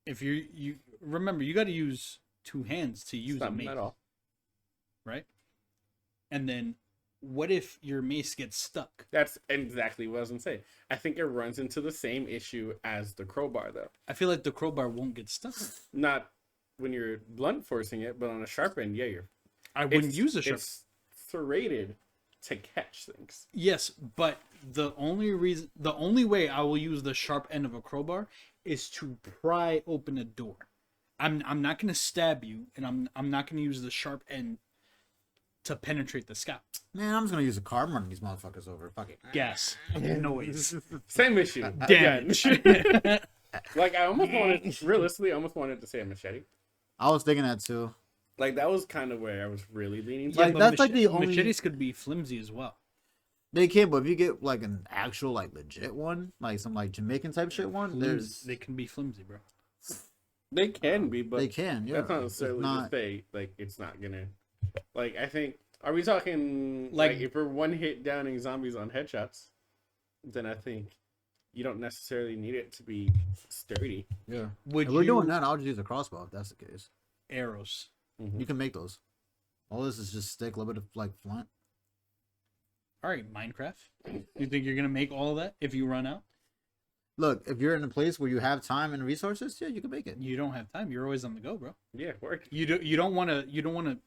If you remember, you got to use two hands to use a Something mace, at all. right? And then, what if your mace gets stuck? That's exactly what I was gonna say. I think it runs into the same issue as the crowbar, though. I feel like the crowbar won't get stuck. Not when you're blunt forcing it, but on a sharp end, yeah, I wouldn't it's- use a sharp. It's serrated to catch things. Yes, but the only way I will use the sharp end of a crowbar is to pry open a door. I'm not gonna stab you, and I'm not gonna use the sharp end to penetrate the scalp. man, I'm just gonna use a car and run these motherfuckers over. Fuck it. Gas, noise, Same issue. damage. Again. Like I almost wanted, realistically, I almost wanted to say a machete. I was thinking that too. Like that was kind of where I was really leaning to. Like, but that's like the only- machetes could be flimsy as well. They can, but if you get like an actual like legit one, like some like Jamaican type shit one, there's They can be flimsy, bro. They can be, but they can. Yeah, that's not necessarily It's to not. say like it's not gonna. Like I think, are we talking Like- like if we're one hit downing zombies on headshots, then I think you don't necessarily need it to be sturdy. Yeah, Would if we're you doing that, I'll just use a crossbow if that's the case. arrows? You can make those. All this is just stick, a little bit of like flint. All right, Minecraft. You think you're gonna make all of that if you run out? Look, if you're in a place where you have time and resources, yeah, you can make it. You don't have time. You're always on the go, bro. Yeah, work. You don't want to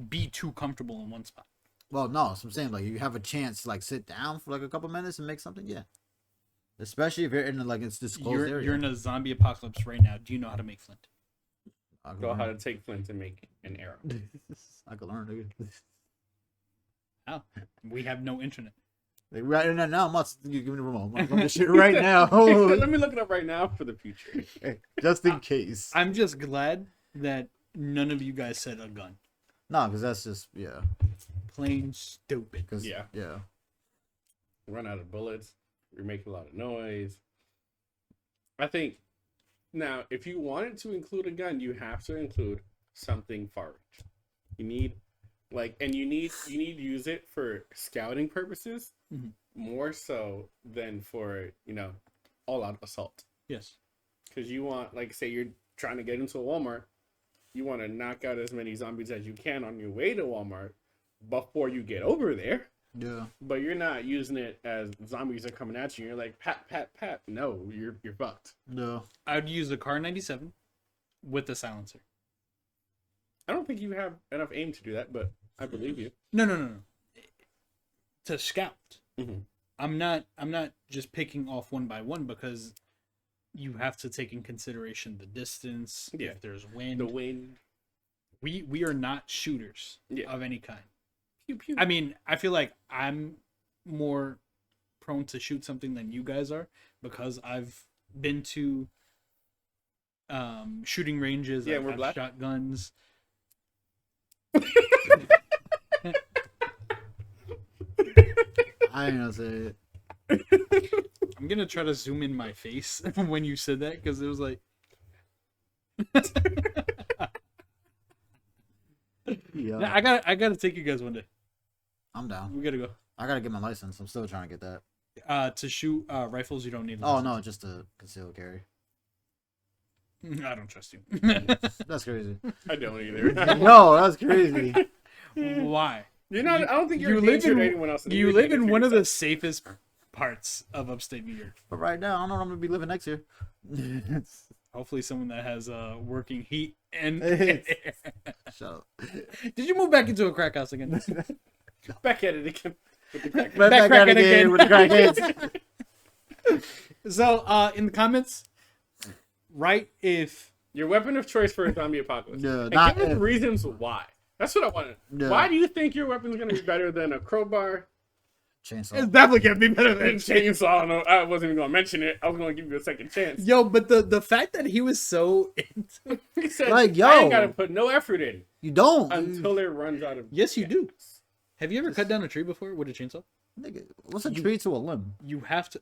be too comfortable in one spot. Well, no, so I'm saying like you have a chance to like sit down for like a couple minutes and make something. Yeah, especially if you're in like it's disclosed area. You're in a zombie apocalypse right now. Do you know how to make flint? I can Know how to learn. take flint and make an arrow. I can learn. Nigga. How? We have no internet. Like, right now, I'm not. You give me the remote. I'm gonna this shit right now, Let me look it up right now for the future. just in case. I'm just glad that none of you guys said a gun. No, because that's just yeah. Plain stupid. Cause Yeah. yeah. Run out of bullets. You're making a lot of noise. I think now, if you wanted to include a gun, you have to include something far range. You need you need to use it for scouting purposes Mhm. more so than for all out assault. Yes. Because you want, like, say you're trying to get into a Walmart, you want to knock out as many zombies as you can on your way to Walmart before you get over there. Yeah. But you're not using it as zombies are coming at you. You're like, pat, pat, pat. No, you're fucked. No. I'd use the Car 97 with the silencer. I don't think you have enough aim to do that, but I believe you. No. To scout. Mhm. I'm not just picking off one by one because you have to take in consideration the distance, Yeah. if there's wind. The wind. We are not shooters Yeah. of any kind. Pew, pew. I mean, I feel like I'm more prone to shoot something than you guys are because I've been to shooting ranges. Yeah, I've we're had black. shotguns. I ain't gonna say it. I'm gonna try to zoom in my face when you said that because it was like Yeah. I gotta take you guys one day. I'm down. We gotta go. I gotta get my license. I'm still trying to get that. To shoot rifles, you don't need. A Oh license. no, just to conceal carry. I don't trust you. That's crazy. I don't either. No, that's crazy. Why? You're not. I don't think you're You a live danger in to anyone else. you live in one of the safest parts of upstate New York. But right now, I don't know where I'm gonna be living next year. Hopefully, someone that has working heat and. Shut up. Did you move back into a crack house again? back at it again. With the crack. Back at cracking it again again. with the crackheads. So, in the comments, write if Your weapon of choice for a zombie apocalypse. Yeah, and not give us if. reasons why. That's what I wanted. Yeah. Why do you think your weapon's gonna be better than a crowbar it's Chainsaw. definitely gonna be better and than chainsaw? No, I wasn't even gonna mention it. I was gonna give you a second chance. Yo, but the fact that he was so into He said, Like, yo. I ain't gotta put no effort in You don't. until it runs out of. yes, you do. Have you ever cut down a tree before with a chainsaw? Nigga, what's a tree to a limb? You have to.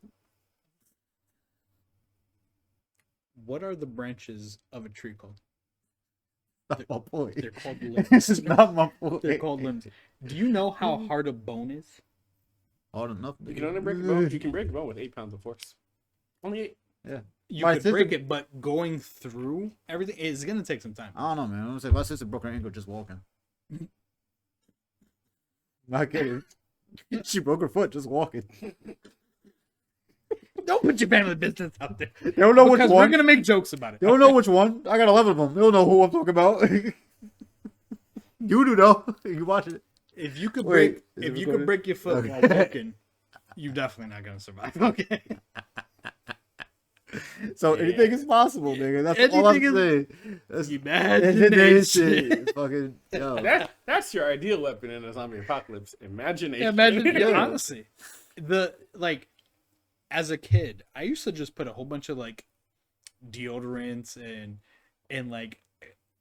What are the branches of a tree called? Not my point. They're called limbs. This is not my point. They're called limbs. Do you know how hard a bone is? Hard enough. You can only break a bone. You can break a bone with 8 pounds of force. Only 8. Yeah. You My could sister- break it, but going through everything is gonna take some time. I don't know, man. I'm gonna say my sister broke her ankle just walking. Not kidding. She broke her foot just walking. Don't put your family business out there. They don't know which Because one. we're gonna make jokes about it. They don't know which one. I got 11 of them. They don't know who I'm talking about. You do though. You watch it. If you could Wait, break, is if it you could recorded? break your foot Okay. while walking, you're definitely not gonna survive. Okay. So anything is possible, nigga. That's all I'm Anything saying. That's Imagination. Fucking yo. That's your ideal weapon in a zombie apocalypse. Imagination. Imagine, Yeah. honestly, as a kid, I used to just put a whole bunch of like deodorants and like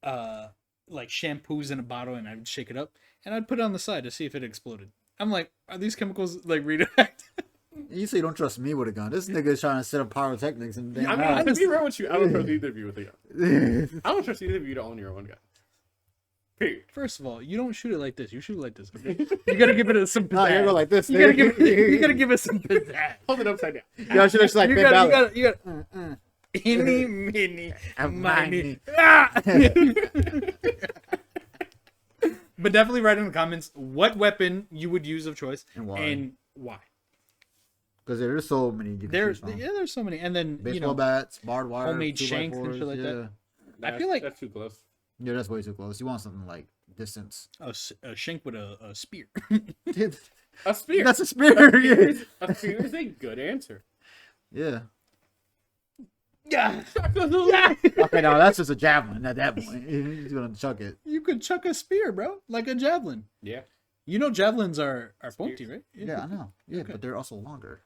shampoos in a bottle, and I'd shake it up and I'd put it on the side to see if it exploded. I'm like, are these chemicals like radioactive? You say you don't trust me with a gun. This nigga is trying to set up pyrotechnics and damn I mean, house. to be real with you, I don't trust either of you with a gun. I don't trust either of you to own your own gun. Period. First of all, you don't shoot it like this. You shoot it like this. Okay? You gotta give it some pizzazz. Nah, you go like this. You gotta nigga. give it, some pizzazz. Hold it upside down. Y'all should have like You Finn gotta, Balor. you gotta. Eeny, meeny, miny. miny. Ah! But definitely write in the comments what weapon you would use of choice And why. and why. Because there's so many you can There's choose from. there's so many, and then Baseball bats, barbed wire, homemade 2x4s, shanks and shit like that. yeah. I feel like that's too close. Yeah, that's way too close. You want something like distance. a shank with a spear. A spear. That's a spear. Yeah. A spear is a good answer. Yeah. Yeah. Okay, now that's just a javelin at that point. He's gonna chuck it. You could chuck a spear, bro, like a javelin. Yeah. You know javelins are pointy, right? Yeah, I know. Yeah, Okay. but they're also longer.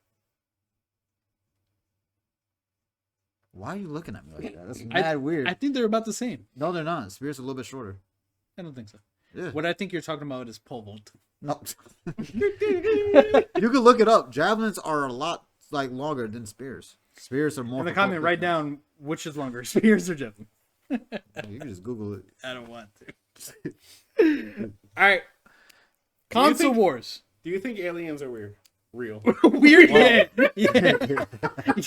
Why are you looking at me like that? That's mad weird. I think they're about the same. No, they're not. Spears are a little bit shorter. I don't think so. Yeah. What I think you're talking about is pole vault. No. You can look it up. Javelins are a lot longer than spears. Spears are more. In the for comment, close write distance. down which is longer, spears or javelin. You can just Google it. I don't want to. All right. Console think- wars. Do you think aliens are weird? Real. Weird. Yeah.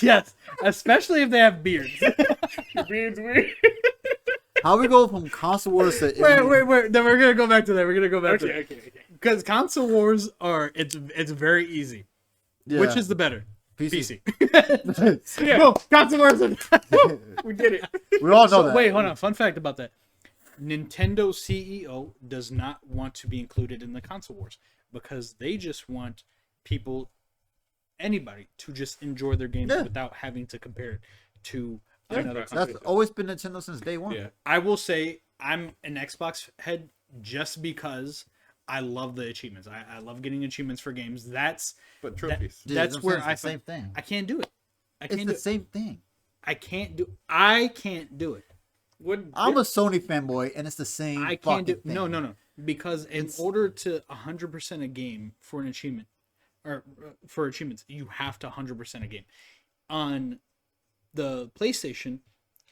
Yes. Especially if they have beards. Beard's weird. How we go from console wars to Wait. Then we're gonna go back to that. We're gonna go back to Okay. that. Because console wars are it's very easy. Yeah. Which is the better? PC? PC. Yeah. Boom, console wars. We did it. We all know So, that. wait, hold on. Fun fact about that. Nintendo CEO does not want to be included in the console wars because they just want anybody, to just enjoy their games Yeah. without having to compare it to Yeah. another console. That's always been Nintendo since day one. Yeah. I will say I'm an Xbox head just because I love the achievements. I love getting achievements for games. That's But trophies. Dude, that's I'm where saying I it's the same thing. I can't do it. I It's can't the do it. same thing. I can't do it. I'm a Sony fanboy, and it's the same. I can't do fucking no thing. because in order to 100% a game for an achievement or for achievements you have to 100% a game. On the PlayStation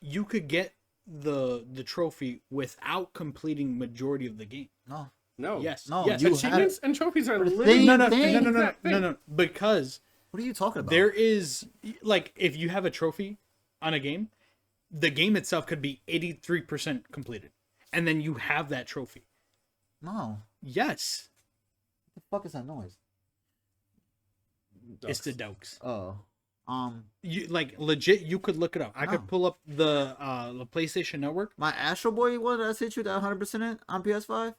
you could get the trophy without completing majority of the game. No. No. Yes. No, Yes. you Achievements and trophies are Thing- literally No, thing. no. Because What are you talking about? there is like if you have a trophy on a game, the game itself could be 83% completed, and then you have that trophy. No. Yes, What the fuck is that noise? it's the Dokes. Oh. You like legit. You could look it up. I No. could pull up the PlayStation Network, My Astro Boy one that I sent you that 100% it on PS5?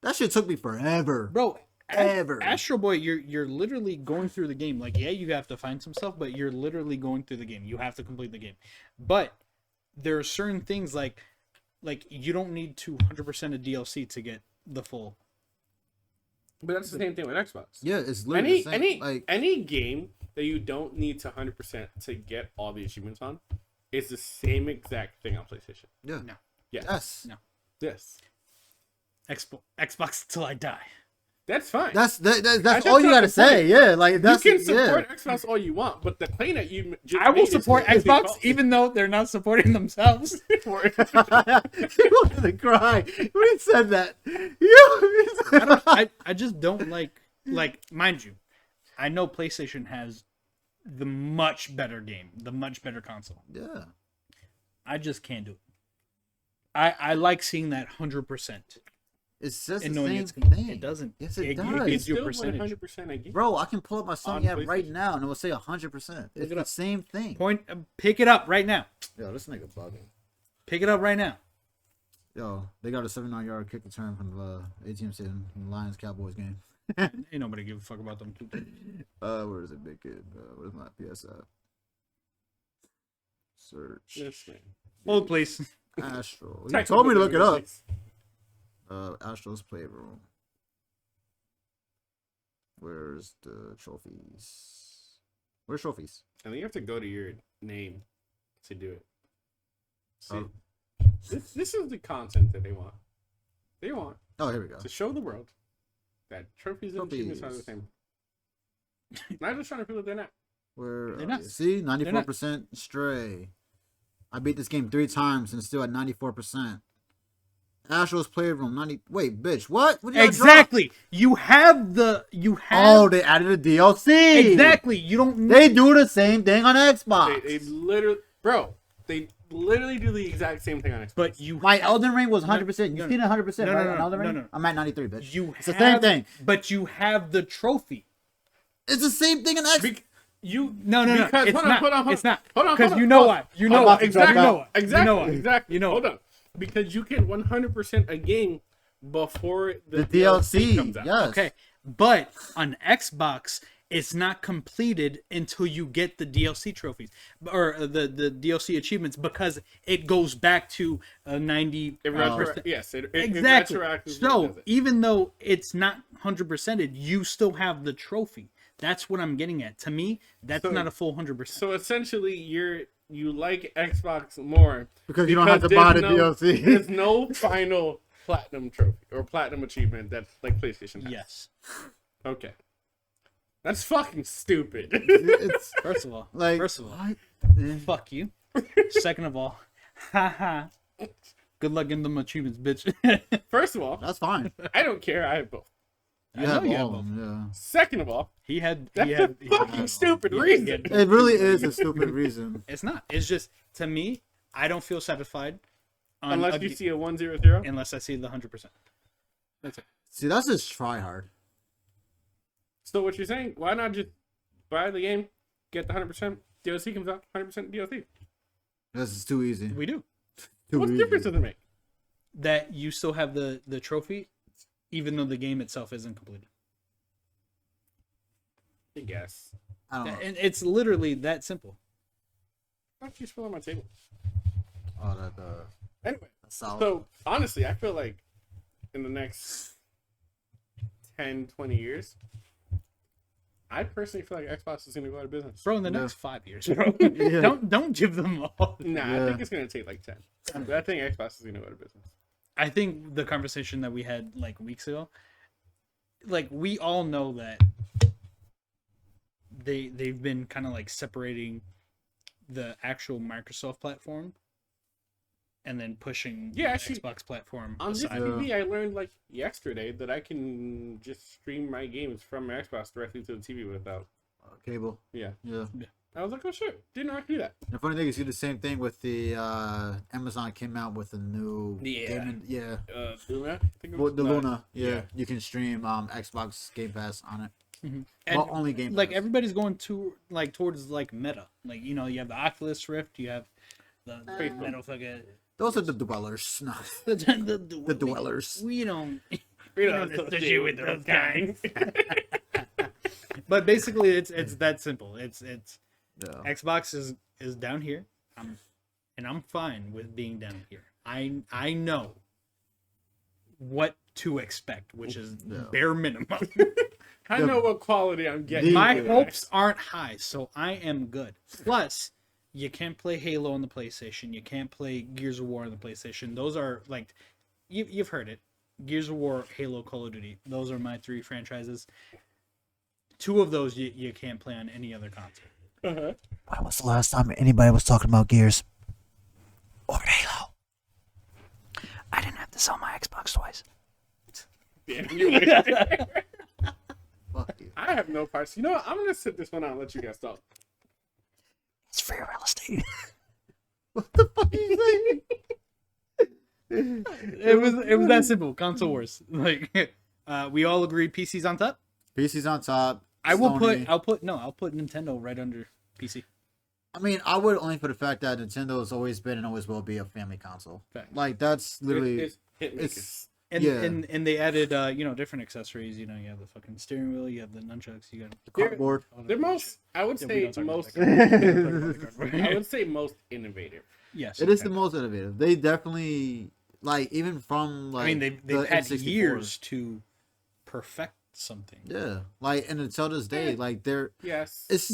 That shit took me forever. bro. Ever. Astro Boy, you're literally going through the game. Like, yeah, you have to find some stuff, but you're literally going through the game. You have to complete the game. But there are certain things like you don't need to 100% of DLC to get the full. But that's the same thing with Xbox. Yeah, it's literally the same. Any game that you don't need to 100% to get all the achievements on is the same exact thing on PlayStation. Yeah. No. Yes. Yes. No. Yes. Xbox till I die. That's fine. That's just all you got gotta the say. point. Yeah, like that's you can support yeah. Xbox all you want, but the claim that you just I will made is support completely Xbox false. even though they're not supporting themselves. He wanted to cry when he said that. You. I just don't like mind you, I know PlayStation has the much better game, the much better console. Yeah. I just can't do it. I like seeing that 100%. It's just And the knowing same it's thing. it doesn't. Yes, it It does. gives you a Still percentage. 100% again. Bro, I can pull up my On Sony app right PlayStation. now and it will say 100%. It's it the up. same thing. Pick it up right now. Yo, this nigga bugging. Pick it up right now. Yo, they got a 79-yard kick return from the ATM stadium from the Lions Cowboys game. Ain't nobody give a fuck about them. Where is it, big kid? Where's my PS app? Search. This man. Hold please. Astro. You told me to look it up. Astro's Playroom. Where's the trophies? Where's trophies? I think you have to go to your name to do it. See, Oh. this is the content that they want. They want Oh, here we go. to show the world that trophies and achievements are the Trophies. same. Not just trying to prove that they're not. Where They're are not. you? See, 94% stray. I beat this game 3 times and still at 94%. Astro's Playroom 90. Wait, bitch, what? What did y'all Exactly. You have drop? Oh, they added a DLC. exactly. You don't. They do the same thing on Xbox. They literally, bro, they literally do the exact same thing on Xbox. But you. My Elden Ring was 100%. You no, seen it 100%, no, right? no, on no, Elden Ring? no. I'm at 93, bitch. You it's the have, same thing. But you have the trophy. It's the same thing in Xbox. You No. because, It's hold on, not. hold on, hold It's not. Hold on, Because hold on, you know hold why. on. You I'm know about why. to drop Exactly. out. You know why. Exactly. You know why. Exactly. You know Hold why. on. Because you can 100% a game before The DLC, comes out. yes. Okay, but on Xbox, it's not completed until you get the DLC trophies or the DLC achievements because it goes back to 90%. Yes, it Exactly. retroactively So does it. even though it's not 100%ed, you still have the trophy. That's what I'm getting at. To me, that's So- not a full 100%. So essentially, you like Xbox more Because you don't have to buy the DLC. There's no final platinum trophy or platinum achievement that like PlayStation has. Yes. Okay. That's fucking stupid. It's First of all, like, first of all, what? fuck you. Second of all, haha. Good luck in them achievements, bitch. First of all, That's fine. I don't care. I have both. You I have know you all have of them, Second of all, he had. that's He had. a fucking stupid reason. yeah. It really is a stupid reason. It's not. It's just to me. I don't feel satisfied on Unless a you g- see a 100. unless I see the 100%. That's it. See, that's just try hard. So what you're saying? Why not just buy the game, get the 100%? DLC comes out 100% DLC. This is too easy. We do Too What easy. difference does it make? that. You still have the trophy, even though the game itself isn't completed. I guess. I don't know. And it's literally that simple. Why don't you spill on my table? Oh, that Anyway, that's solid. so honestly, I feel like in the next 10, 20 years, I personally feel like Xbox is going to go out of business. Bro, in the Yeah. next 5 years, bro. Yeah. Don't give them all. Nah, I Yeah. think it's going to take like 10. But I think Xbox is going to go out of business. I think the conversation that we had like weeks ago, like we all know that they've been kind of like separating the actual Microsoft platform and then pushing Yeah, the actually, Xbox platform On this aside. TV, I learned like yesterday that I can just stream my games from my Xbox directly to the TV without. Cable. Yeah, Yeah. I was like, oh shit, didn't know I could do that. The funny thing is, you do the same thing with the Amazon came out with a new Yeah. gaming. Yeah. Luna. I think it Well, was- the no, Luna. Yeah. yeah. You can stream Xbox Game Pass on it. And Well, only Game like Pass. everybody's going to like towards like meta. Like you know, you have the Oculus Rift, you have the metal fucking Those are the dwellers. No. the The dwellers. We don't. We don't associate with those kinds. But basically, it's that simple. It's Yeah. Xbox is down here, and I'm fine with being down here. I know what to expect, which is bare minimum. I know what quality I'm getting. My with hopes it. aren't high, so I am good. Plus, you can't play Halo on the PlayStation. You can't play Gears of War on the PlayStation. Those are like, you've heard it. Gears of War, Halo, Call of Duty. Those are my 3 franchises. 2 of those you can't play on any other console. When was the last time anybody was talking about Gears or Halo? I didn't have to sell my Xbox twice. Damn, you wish. Fuck you. I have no parts. You know what? I'm gonna sit this one out and let you guys talk. It's free real estate. What the fuck are you saying? It was that simple. Console wars. Like we all agreed PC's on top. PC's on top. I'll Sony. put Nintendo right under PC. I mean, I would only for the fact that Nintendo has always been and always will be a family console. Fact. Like that's literally It's hit makers. it's And yeah. and they added different accessories. You know, you have the fucking steering wheel, you have the nunchucks, you got cardboard. They're most. I would Yeah, we say don't talk about most. that. I would say most innovative. Yes, It is the most innovative. They definitely like even from like I mean, they've the had N64. years to perfect something. Yeah, like and until this day, like they're Yes. it's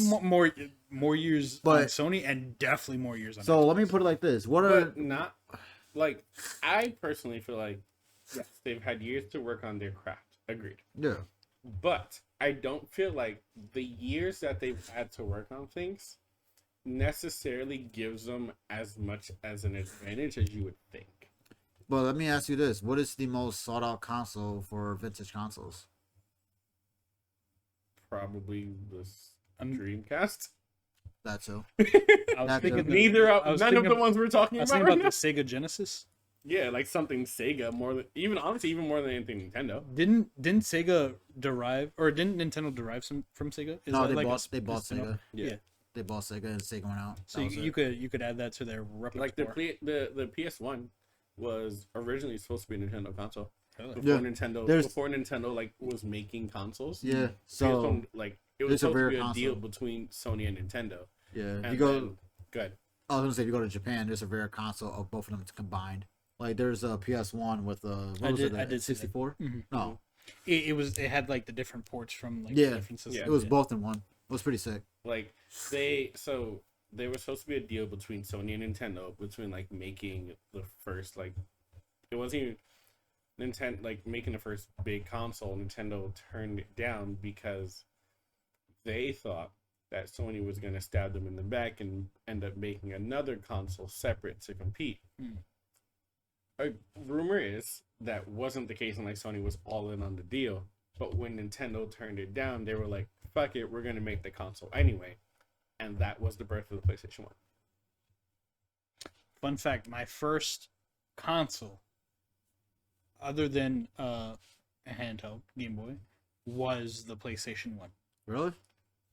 More years But- on Sony, and definitely more years on. so. Xbox. Let me put it like this: what are But not like I personally feel like yes, they've had years to work on their craft. Agreed. yeah? But I don't feel like the years that they've had to work on things necessarily gives them as much as an advantage as you would think. But let me ask you this: what is the most sought out console for vintage consoles? Probably this Dreamcast. That's so. I was That's thinking okay. Neither I of was none of thinking the ones we're talking I was about thinking right about now. the Sega Genesis. Yeah, like something Sega more than even honestly even more than anything Nintendo. Didn't Sega derive, or didn't Nintendo derive some from Sega? Is No, that they like bought spin-off? Sega. Yeah. They bought Sega and Sega went out. So That was you it. could add that to their repertoire. Like the PS1 was originally supposed to be a Nintendo console. Really? Before Yeah. Nintendo There's- before Nintendo like was making consoles. Yeah, so PS1, like it was there's a supposed to rare be a deal console. between Sony and Nintendo. yeah, if And you go. then, good. I was gonna say if you go to Japan, there's a rare console of both of them combined. Like there's a PS1 with what I was did- it? I did see that. 64? Mhm. No, it had like the different ports from like Yeah. the different systems. Yeah. it was both in one. It was pretty sick. Like they were supposed to be a deal between Sony and Nintendo between like making the first like it wasn't even Nintendo like making the first big console. Nintendo turned it down because they thought that Sony was going to stab them in the back and end up making another console separate to compete. A rumor is that wasn't the case, and like Sony was all in on the deal. But when Nintendo turned it down, they were like, "Fuck it, we're gonna make the console anyway," and that was the birth of the PlayStation 1. Fun fact: my first console, other than a handheld Game Boy, was the PlayStation 1. Really?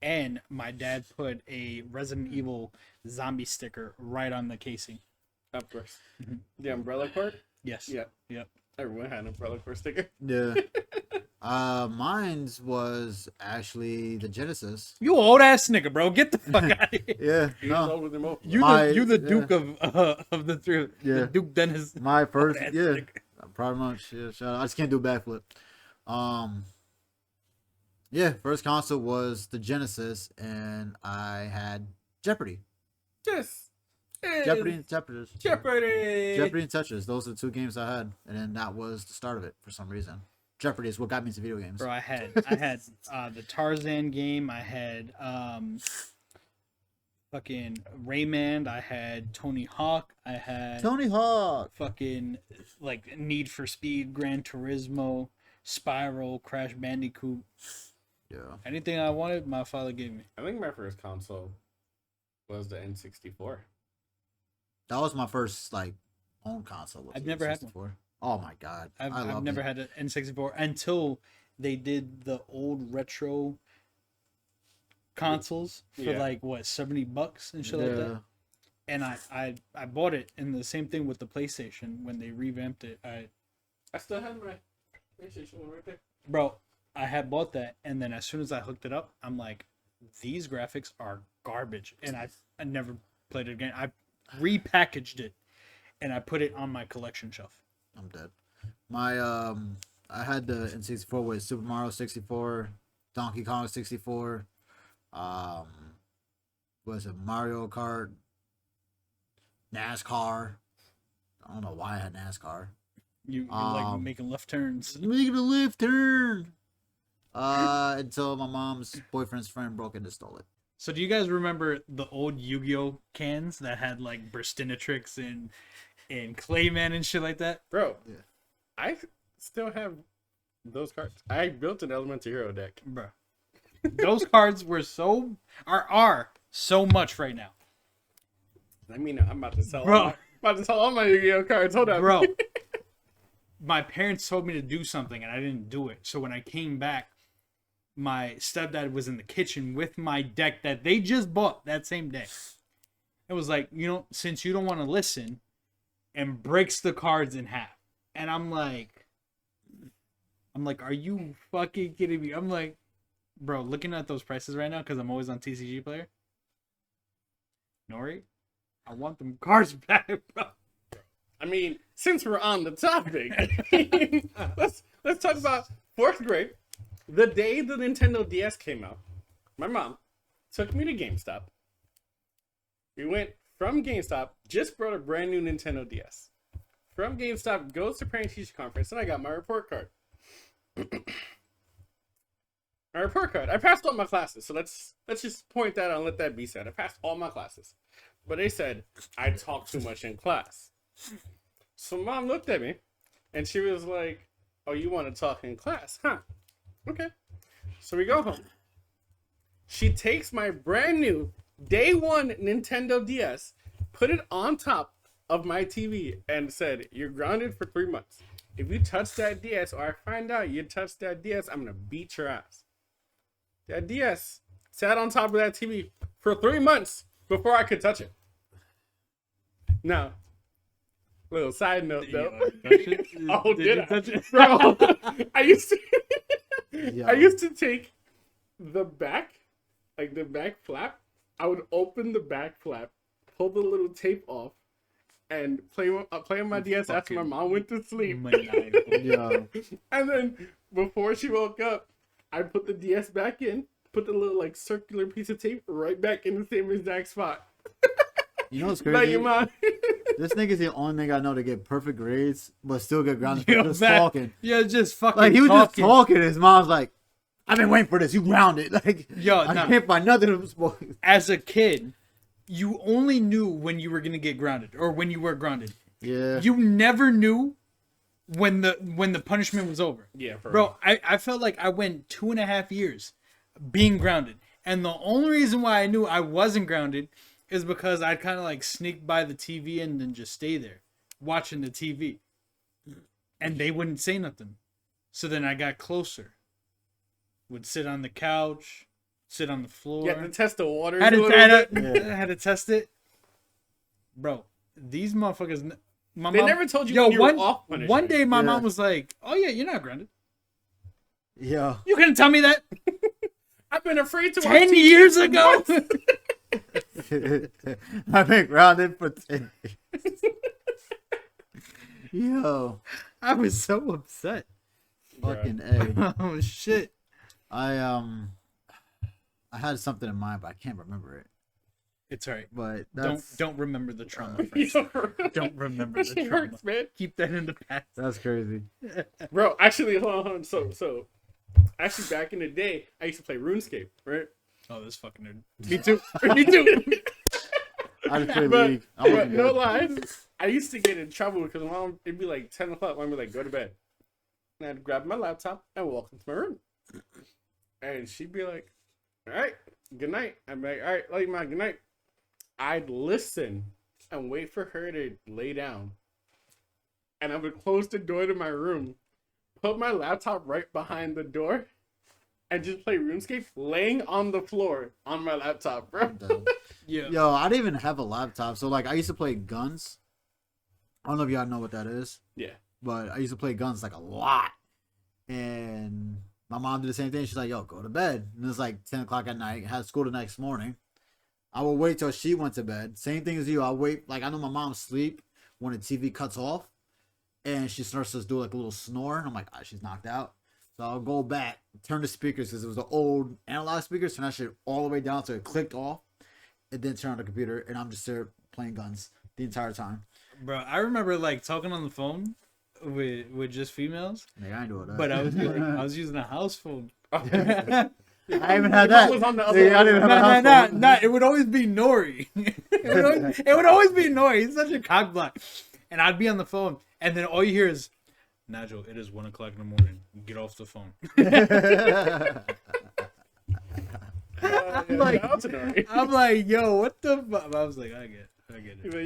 And my dad put a Resident Evil zombie sticker right on the casing. Of course, the Umbrella Corps. Yes. Yeah, Yep. everyone had an Umbrella Corps sticker. Yeah. Mine's was actually the Genesis. You old ass nigga, bro. Get the fuck out of here. Yeah. He was No. older than both. You the Yeah. Duke of the three. Yeah. The Duke Dennis. My first, ass yeah, nigga. pretty much. Yeah, shout out. I just can't do a backflip. Yeah, first console was the Genesis, and I had Jeopardy. Yes. Jeopardy and Tetris. Jeopardy. Jeopardy and Tetris. Those are the 2 games I had, and then that was the start of it for some reason. Jeopardy is what got me into video games. Bro, I had the Tarzan game. I had fucking Rayman. I had Tony Hawk. I had Tony Hawk. fucking like Need for Speed, Gran Turismo, Spiral, Crash Bandicoot. Yeah. Anything I wanted, my father gave me. I think my first console was the N64. That was my first like own console. was I've the never had N64. Oh my god. I've love never it. had an N64 until they did the old retro consoles for Yeah. like what $70 and shit like that. And I bought it, and the same thing with the PlayStation when they revamped it. I still have my PlayStation one right there. Bro, I had bought that, and then as soon as I hooked it up, I'm like, these graphics are garbage, and I never played it again. I repackaged it, and I put it on my collection shelf. I'm dead. My I had the N64 with Super Mario 64, Donkey Kong 64, was it Mario Kart, NASCAR. I don't know why I had NASCAR. You like making left turns. Making a left turn. Until my mom's boyfriend's friend broke and stole it. So do you guys remember the old Yu-Gi-Oh cans that had like Burstinatrix and Clayman and shit like that? Bro, Yeah. I still have those cards. I built an Elemental Hero deck. Bro. Those cards were are so much right now. I mean, I'm about to sell. Bro. About to sell all my Yu-Gi-Oh cards. Hold up, Bro. My parents told me to do something and I didn't do it. So when I came back, my stepdad was in the kitchen with my deck that they just bought that same day. It was like, since you don't want to listen, and breaks the cards in half. And I'm like, are you fucking kidding me? I'm like, bro, looking at those prices right now, because I'm always on TCG Player. Nori, I want them cards back, bro. I mean, since we're on the topic, let's talk about 4th grade. The day the Nintendo DS came out, my mom took me to GameStop. We went from GameStop, just brought a brand new Nintendo DS. From GameStop, goes to parent teacher conference, and I got my report card. My report card. I passed all my classes, so let's just point that out and let that be said. I passed all my classes, but they said I talk too much in class. So mom looked at me, and she was like, "Oh, you want to talk in class, huh? Okay." So we go home. She takes my brand new day one Nintendo DS, put it on top of my TV, and said, "You're grounded for 3 months. If you touch that DS, or I find out you touched that DS, I'm gonna beat your ass." That DS sat on top of that TV for 3 months before I could touch it. Now, little side note though. Oh, did I? touch it? Bro, I used to take the back, like the back flap. I would open the back flap, pull the little tape off, and play on my DS after my mom went to sleep. Yeah. And then before she woke up, I put the DS back in, put the little like circular piece of tape right back in the same exact spot. You know what's Like crazy? your mom. This nigga's the only nigga I know to get perfect grades, but still get grounded for Yo, just man, talking. Yeah, just fucking Like he was talking. just talking. His mom's like, "I've been waiting for this. You grounded." Like, Yo, I nah. can't find nothing of this boy. As a kid, you only knew when you were gonna get grounded or when you were grounded. Yeah. You never knew when the punishment was over. Yeah, for Bro, I felt like I went 2.5 years being grounded. And the only reason why I knew I wasn't grounded is because I'd kind of like sneak by the TV and then just stay there watching the TV. And they wouldn't say nothing. So then I got closer. Would sit on the couch, sit on the floor. You had to test the water. Had a to, little had, bit. to, had to test it. Bro, these motherfuckers. My They mom, never told you when you were off punishment. One day my Yeah. mom was like, "Oh yeah, you're not grounded. Yeah. You couldn't tell me that I've been afraid to watch 10 TV years for ago." months. I've been grounded for 10 years. Yo. I was so upset. Fucking A. Oh shit. I had something in mind, but I can't remember it. It's alright. But that's Don't remember the trauma. Friends. Don't remember the It trauma. hurts, man. Keep that in the past. that's crazy. Bro, actually, hold on. So, actually, back in the day, I used to play RuneScape, right? Oh, this fucking nerd. Me too. Me too. I just played But, League. I but wasn't no good. lies, I used to get in trouble because mom, it'd be like 10 o'clock. Mom would be like, go to bed. And I'd grab my laptop and walk into my room. And she'd be like, all right, good night. I'd be like, all right, love you, man, good night. I'd listen and wait for her to lay down. And I would close the door to my room, put my laptop right behind the door, and just play RuneScape laying on the floor on my laptop, bro. Yeah. Yo, I didn't even have a laptop. So, like, I used to play guns. I don't know if y'all know what that is. Yeah. But I used to play guns, like, a lot. And my mom did the same thing. She's like, yo, go to bed. And it was like 10 o'clock at night. Had school the next morning. I would wait till she went to bed. Same thing as you. I'll wait. Like, I know my mom sleep when the TV cuts off. And she starts to do, like, a little snore. And I'm like, ah, she's knocked out. So I'll go back, turn the speakers, because it was the old analog speakers. Turn that shit all the way down so it clicked off. And then turn on the computer. And I'm just there playing guns the entire time. Bro, I remember like talking on the phone with just females, Like, I ain't doing that. but I was using a house phone. I even had that. was on the other See, I didn't have a house phone. No, it would always be Nori. it would always be Nori. He's such a cock block. And I'd be on the phone, and then all you hear is, Nigel, it is 1 o'clock in the morning. Get off the phone. I'm like, yo, what the fuck? I was like, I get it.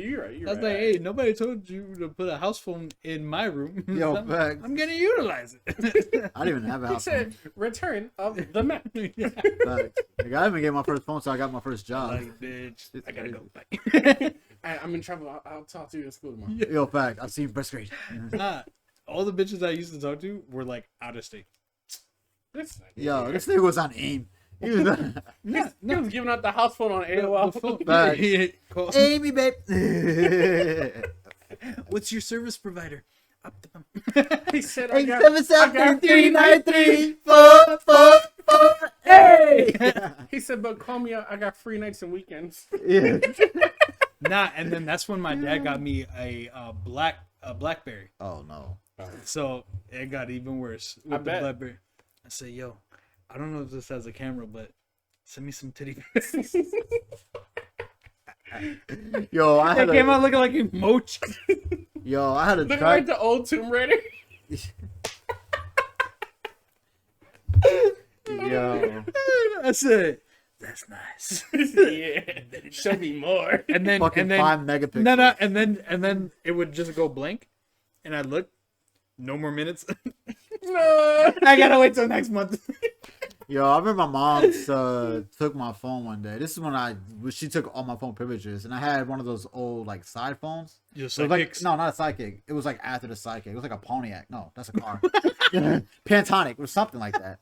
You're right. I was like, hey, nobody told you to put a house phone in my room. Yo, I'm, facts. I'm gonna utilize it. I didn't even have a He house phone. said, return of the map. Facts. Like, I didn't even get my first phone, so I got my first job. Like, bitch, It's I gotta go. crazy. I'm in trouble. I'll talk to you in school tomorrow. Yo, fact. I've seen first grade. Nah, all the bitches I used to talk to were like out of state. Yo, this nigga was on AIM. He was on He was giving out the house phone on AOL. Facts. Call- Amy, babe. What's your service provider? Optimum. He said, I got 877-393-4444. Hey. He said, but call me. I got free nights and weekends. Yeah. Nah, and then that's when my dad got me a BlackBerry. Oh no. So it got even worse with I the bet. BlackBerry. I said, yo, I don't know if this has a camera, but send me some titty pics. Yo, I It had came a, out looking like emoji. yo, I had a Look track. like the old Tomb Raider. Yo, I said, that's nice. Yeah. Show me more. And then fucking 5 megapixels. no, and then it would just go blank, and I'd look, no more minutes. No. I gotta wait till next month. Yo, I remember my mom took my phone one day. This is when she took all my phone privileges, and I had one of those old like side phones. Just It was like, no, not a Sidekick. It was like after the Sidekick. It was like a Pontiac. No, that's a car. Pantonic or something like that.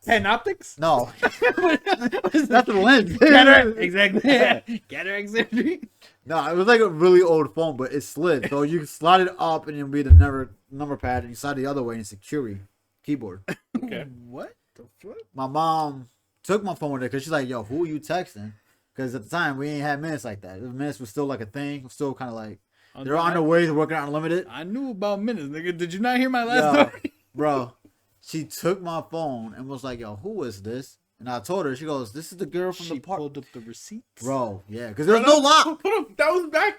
Panoptics? No, that's the lens. Cataract, exactly. Cataract surgery. No, it was like a really old phone, but it slid. So you can slide it up and it'll be the number pad, and you slide the other way and it's a Curie keyboard. Okay. What the fuck? My mom took my phone with her because she's like, yo, who are you texting? Because at the time, we ain't had minutes like that. The minutes was still like a thing. It was still kind of like, they're on their way to working on unlimited. I knew about minutes, nigga. Did you not hear my last Yo, story? bro, she took my phone and was like, yo, who is this? And I told her, she goes, this is the girl from She the park. pulled up the receipts. Bro, yeah, because there's no lock. Hold on. That was back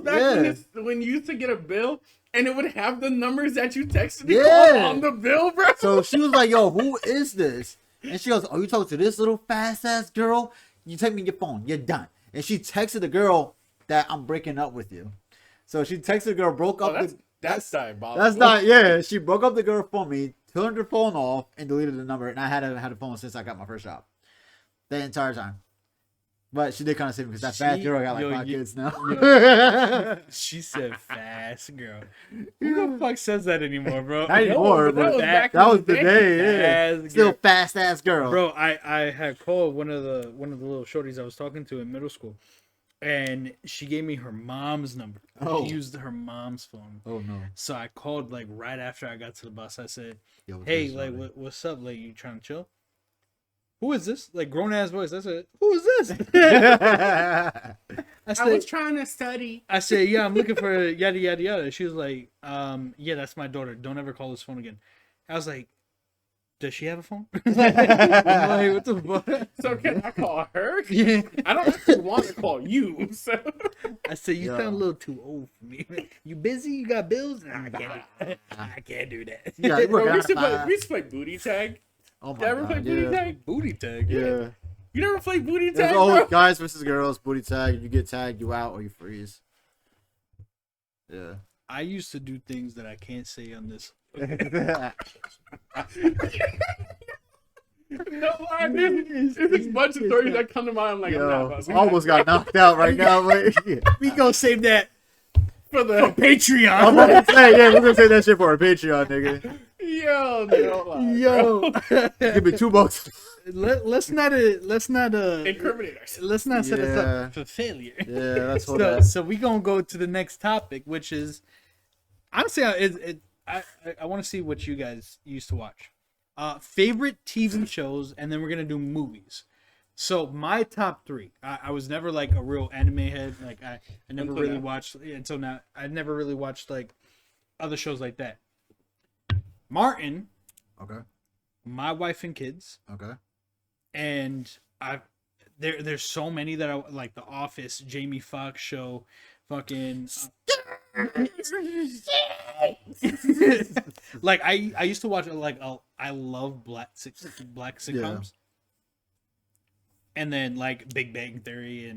Yeah. when you used to get a bill and it would have the numbers that you texted me Yeah. on the bill, bro. So she was like, yo, who is this? And she goes, oh, you talking to this little fast ass girl? You take me your phone. You're done. And she texted the girl that I'm breaking up with you. So she texted the girl, broke up. That's diabolical. That's not, yeah. She broke up the girl for me, turned her phone off, and deleted the number. And I hadn't had a phone since I got my first job. The entire time. But she did kind of save me because that fast girl got like 5 kids now. She said fast girl. Who the fuck says that anymore, bro? Not anymore, but that but was back that in was the the day. day. Yeah. Fast Still girl. fast ass girl. Bro, I had called one of the little shorties I was talking to in middle school, and she gave me her mom's number. Oh. She used her mom's phone. Oh no. So I called like right after I got to the bus. I said, Yo, what's "Hey, this, like, shorty? what's up? Like, you trying to chill? Who is this? Like, grown ass voice." I said, "Who is this?" I I said, was trying to study. I said, "Yeah, I'm looking for yada yada yada." She was like, "Yeah, that's my daughter. Don't ever call this phone again." I was like, does she have a phone? Like, what the fuck? So can I call her? Yeah. I don't actually want to call you. So I said, you Yeah. sound a little too old for me. You busy? You got bills? Nah, I can't do that. Yeah, you work Bro, we out used to play. fast. We used to play booty tag. Oh You my ever play god. booty Yeah. tag? Booty tag. Yeah. You never played booty There's tag, always bro? guys versus girls, booty tag. You get tagged, you out, or you freeze. Yeah. I used to do things that I can't say on this. No lie, dude. There's a bunch of stories that come to mind. I'm like, I'm not Yo, about to- almost got knocked out right now. But yeah. We gonna save that for the I'm Patreon. about to say, yeah, we're gonna say that shit for our Patreon, nigga. yo, no lie, Yo, Give me $2. let's not incriminate ourselves. let's not set us Yeah. up for failure. Yeah, that's what So, that. so we gonna go to the next topic, which is honestly, I want to see what you guys used to watch. Favorite TV shows, and then we're gonna do movies. So my top three. I was never like a real anime head. Like I never Until really now. watched until now. I never really watched like other shows like that. Martin, Okay. My Wife and Kids, Okay. and there's so many that I like. The Office, Jamie Foxx show, fucking. Like I used to watch like I love black sitcoms, and then like Big Bang Theory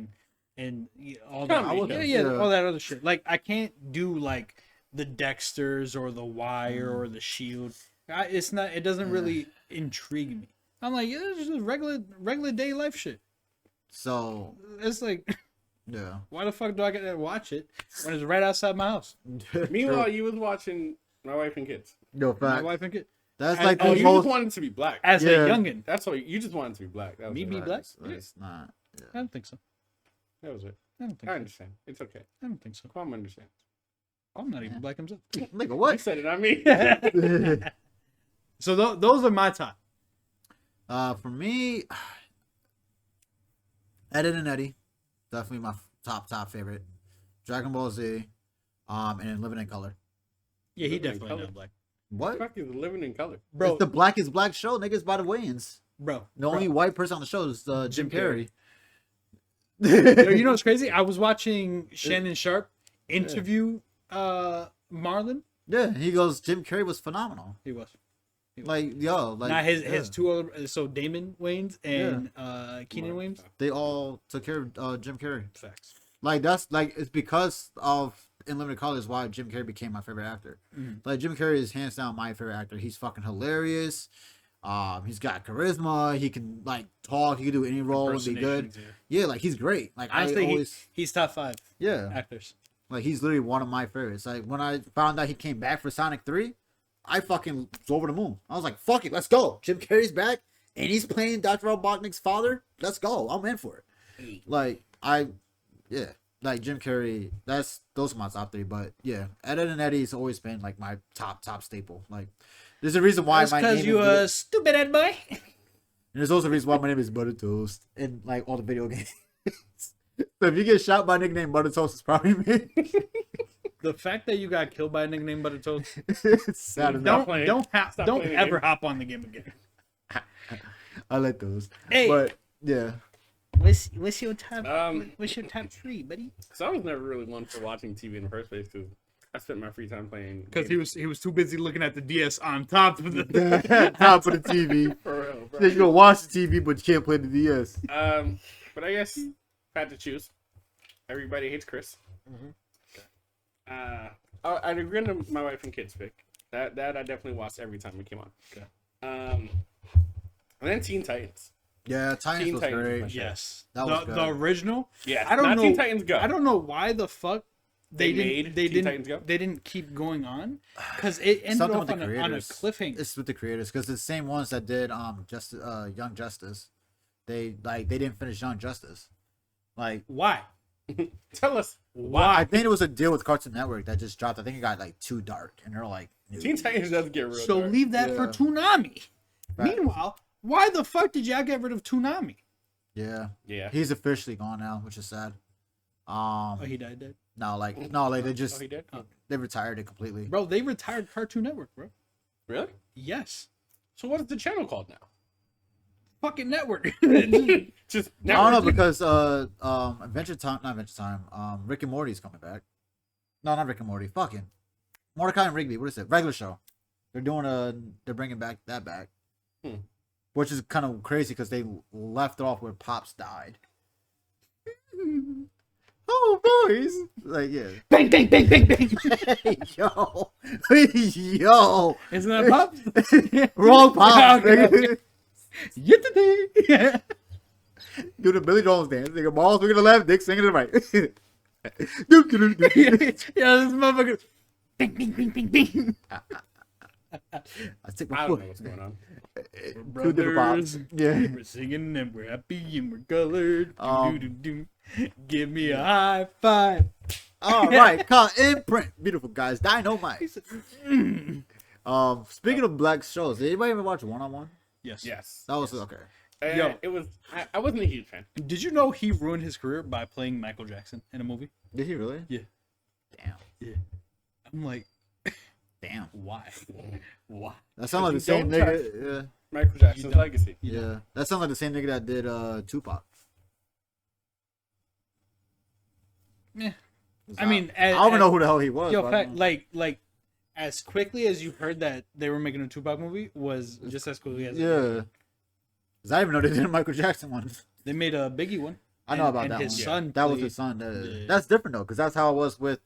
and all that. Comedy Yeah, shows. all that other shit. Like I can't do like the Dexters or the Wire or the Shield. It's not. It doesn't really intrigue me. I'm like, yeah, it's just regular day life shit. So It's like, yeah. why the fuck do I get to watch it when it's right outside my house? Meanwhile, you was watching My Wife and Kids. Yo, My fact. wife and kid. That's I- like Oh, the you most. just wanted to be black. As Yeah. a youngin, That's what you just wanted to be black. That was me it. be black. It's not. I don't think so. That was it. I don't think I so. understand. It's okay. I don't think so. Kwame understands. I'm not even black himself. Nigga, You what? said it, not me. So those are my top. For me, Ed and Eddie, definitely my top favorite. Dragon Ball Z, and then Living in Color. Yeah, he Living in definitely color. not black, What? Fuck is living in color. bro. It's the blackest black show, niggas, by the Wayans. Bro, The only white person on the show is Jim Carrey. Yo, you know what's crazy? I was watching Shannon Sharp interview Marlon. Yeah, he goes, Jim Carrey was phenomenal. He was. Like, yo, like Not his yeah. two other. So Damon Wayans and Keenan Wayans. They all took care of Jim Carrey. Facts. Like that's like it's because of In Living Color is why Jim Carrey became my favorite actor. Like Jim Carrey is hands down my favorite actor. He's fucking hilarious. He's got charisma. He can like talk. He can do any role and be good. Impersonations, Yeah, like he's great. Like Honestly, I always he's top 5 yeah. actors. Like he's literally one of my favorites. Like when I found out he came back for Sonic 3, I fucking was over the moon. I was like, fuck it, let's go. Jim Carrey's back and he's playing Dr. Robotnik's father. Let's go. I'm in for it. Like yeah. Like Jim Carrey, those are my top 3. But yeah, Ed and Eddie's always been like my top staple. Like there's a reason why That's my because name you is a stupid head boy. and there's also a reason why my name is Butter Toast in like all the video games. So if you get shot by a nickname Butter Toast, it's probably me. The fact that you got killed by a nigga named Butter Toast. It's sad enough. playing. Don't Stop don't playing the ever game. hop on the game again. I like those. Hey. But yeah. What's your top? Um, What's your top 3, buddy? So I was never really one for watching TV in the first place because I spent my free time playing. Because games. he was too busy looking at the DS on top of the. Top of the TV. For real, bro. Then you go watch the TV, but you can't play the DS. But I guess if I had to choose, everybody hates Chris. I'd agree to My Wife and Kids pick. That I definitely watched every time it came on. Okay. And then Teen Titans. Yeah, Titans Teen was Titans was great. my shit. Yes, That was the good. original. Yeah, I don't not know. Teen Titans Go. I don't know why the fuck They didn't. made They Teen didn't. Titans Go? They didn't keep going on because it ended Something off with the on a creators. cliffhanger. It's with the creators because the same ones that did Young Justice. They didn't finish Young Justice. Like Why? Tell us I why. think it was a deal with Cartoon Network that just dropped. I think it got like too dark, and they're like, "No." Teen Titans does get real. So dark. leave that for Yeah. Toonami. Right. Meanwhile, why the fuck did y'all get rid of Toonami? Yeah, Yeah. he's officially gone now, which is sad. Oh, he died dead. No, like they just Oh, he did. they retired it completely. Bro, they retired Cartoon Network, bro. Really? Yes. So what is the channel called now? Fucking network. Just I don't know network. because Adventure Time, not Adventure Time. Rick and Morty's coming back. No, not Rick and Morty. Fucking Mordecai and Rigby. What is it? Regular show. They're bringing back that back, which is kind of crazy because they left off where Pops died. Oh, boys! Like, yeah. Bang, bang, bang, bang, bang. Hey, yo, yo. Isn't that pop? Wrong Pops. Okay. Yesterday. Do the Billy Jones dance. Nigga, balls swinging to the left, dick swinging to the right. Yeah, this motherfucker. Bing, bing, bing, bing, bing. I take my I don't foot. know what's going on. Two different Pops. Yeah. We're singing and we're happy and we're colored. Um, Do-do-do-do. Give me a high five. All right, call Imprint. Beautiful guys. Dynamite. Speaking of black shows, did anybody ever watch One on One? Yes. Yes. That was okay. Yo, it was. I wasn't a huge fan. Did you know he ruined his career by playing Michael Jackson in a movie? Did he really? Yeah. Damn. Yeah. I'm like, Damn. why? Why? That sounds like the You same don't nigga. Michael Jackson's legacy. Yeah. That sounds like the same nigga that did Tupac. Yeah. I mean, I don't even know who the hell he was. Yo, but I Pat, don't know. like, as quickly as you heard that they were making a Tupac movie was just as quickly as Yeah. 'Cause I didn't even know they did a Michael Jackson one. they made a Biggie one. I know And- about and that his one. son That was played- his son. Yeah. That's different though, because that's how it was with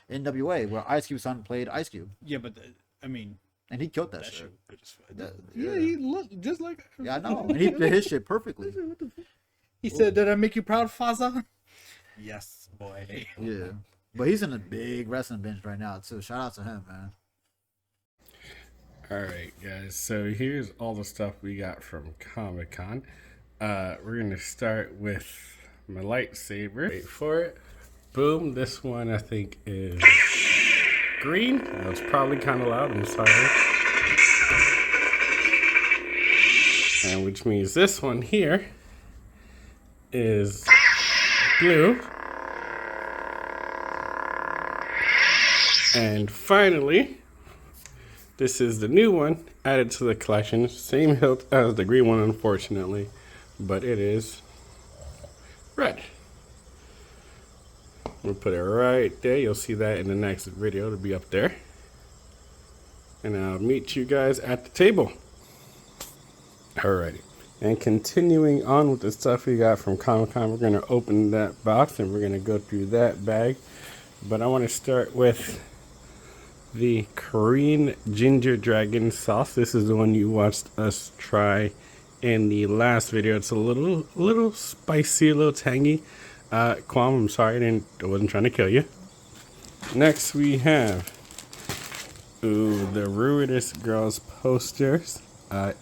NWA, where Ice Cube's son played Ice Cube, Yeah, but I mean, and he killed that, that shit. shit was good as fuck. That- yeah, yeah. he looked just like. Yeah, I know. And he did his shit perfectly. He said, "Did I make you proud, Faza?" Yes, boy. Yeah. But he's in a big wrestling bench right now too. Shout out to him, man. All right, guys. So here's all the stuff we got from Comic-Con. We're gonna start with my lightsaber. Wait for it. Boom. This one I think is green. It's probably kind of loud. I'm sorry. And which means this one here is blue. And finally, this is the new one added to the collection. Same hilt as the green one, unfortunately, but it is red. We'll put it right there. You'll see that in the next video. It'll be up there. And I'll meet you guys at the table. Alrighty. And continuing on with the stuff we got from Comic-Con, we're going to open that box and we're going to go through that bag. But I want to start with the Korean ginger dragon sauce. This is the one you watched us try in the last video. It's a little spicy, a little tangy. Kwam, I'm sorry, I wasn't trying to kill you. Next we have the Ruinous Girls posters.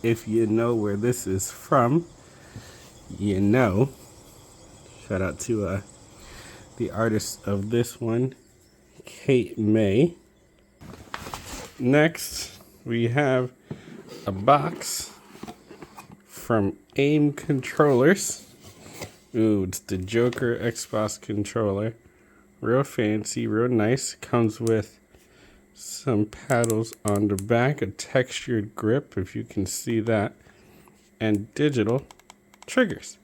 If you know where this is from, you know. Shout out to the artist of this one, Kate May. Next, we have a box from AIM Controllers. Ooh, it's the Joker Xbox controller. Real fancy, real nice. Comes with some paddles on the back, a textured grip, if you can see that, and digital triggers.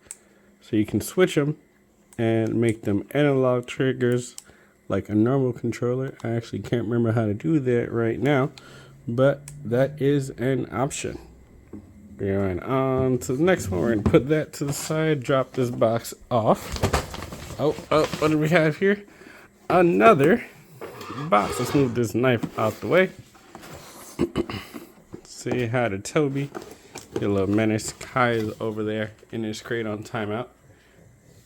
So you can switch them and make them analog triggers like a normal controller. I actually can't remember how to do that right now, but that is an option. Going on to the next one, we're going to put that to the side, drop this box off. Oh, what do we have here? Another box. Let's move this knife out the way. Say hi to Toby. Get a little menace. Kai is over there in his crate on timeout,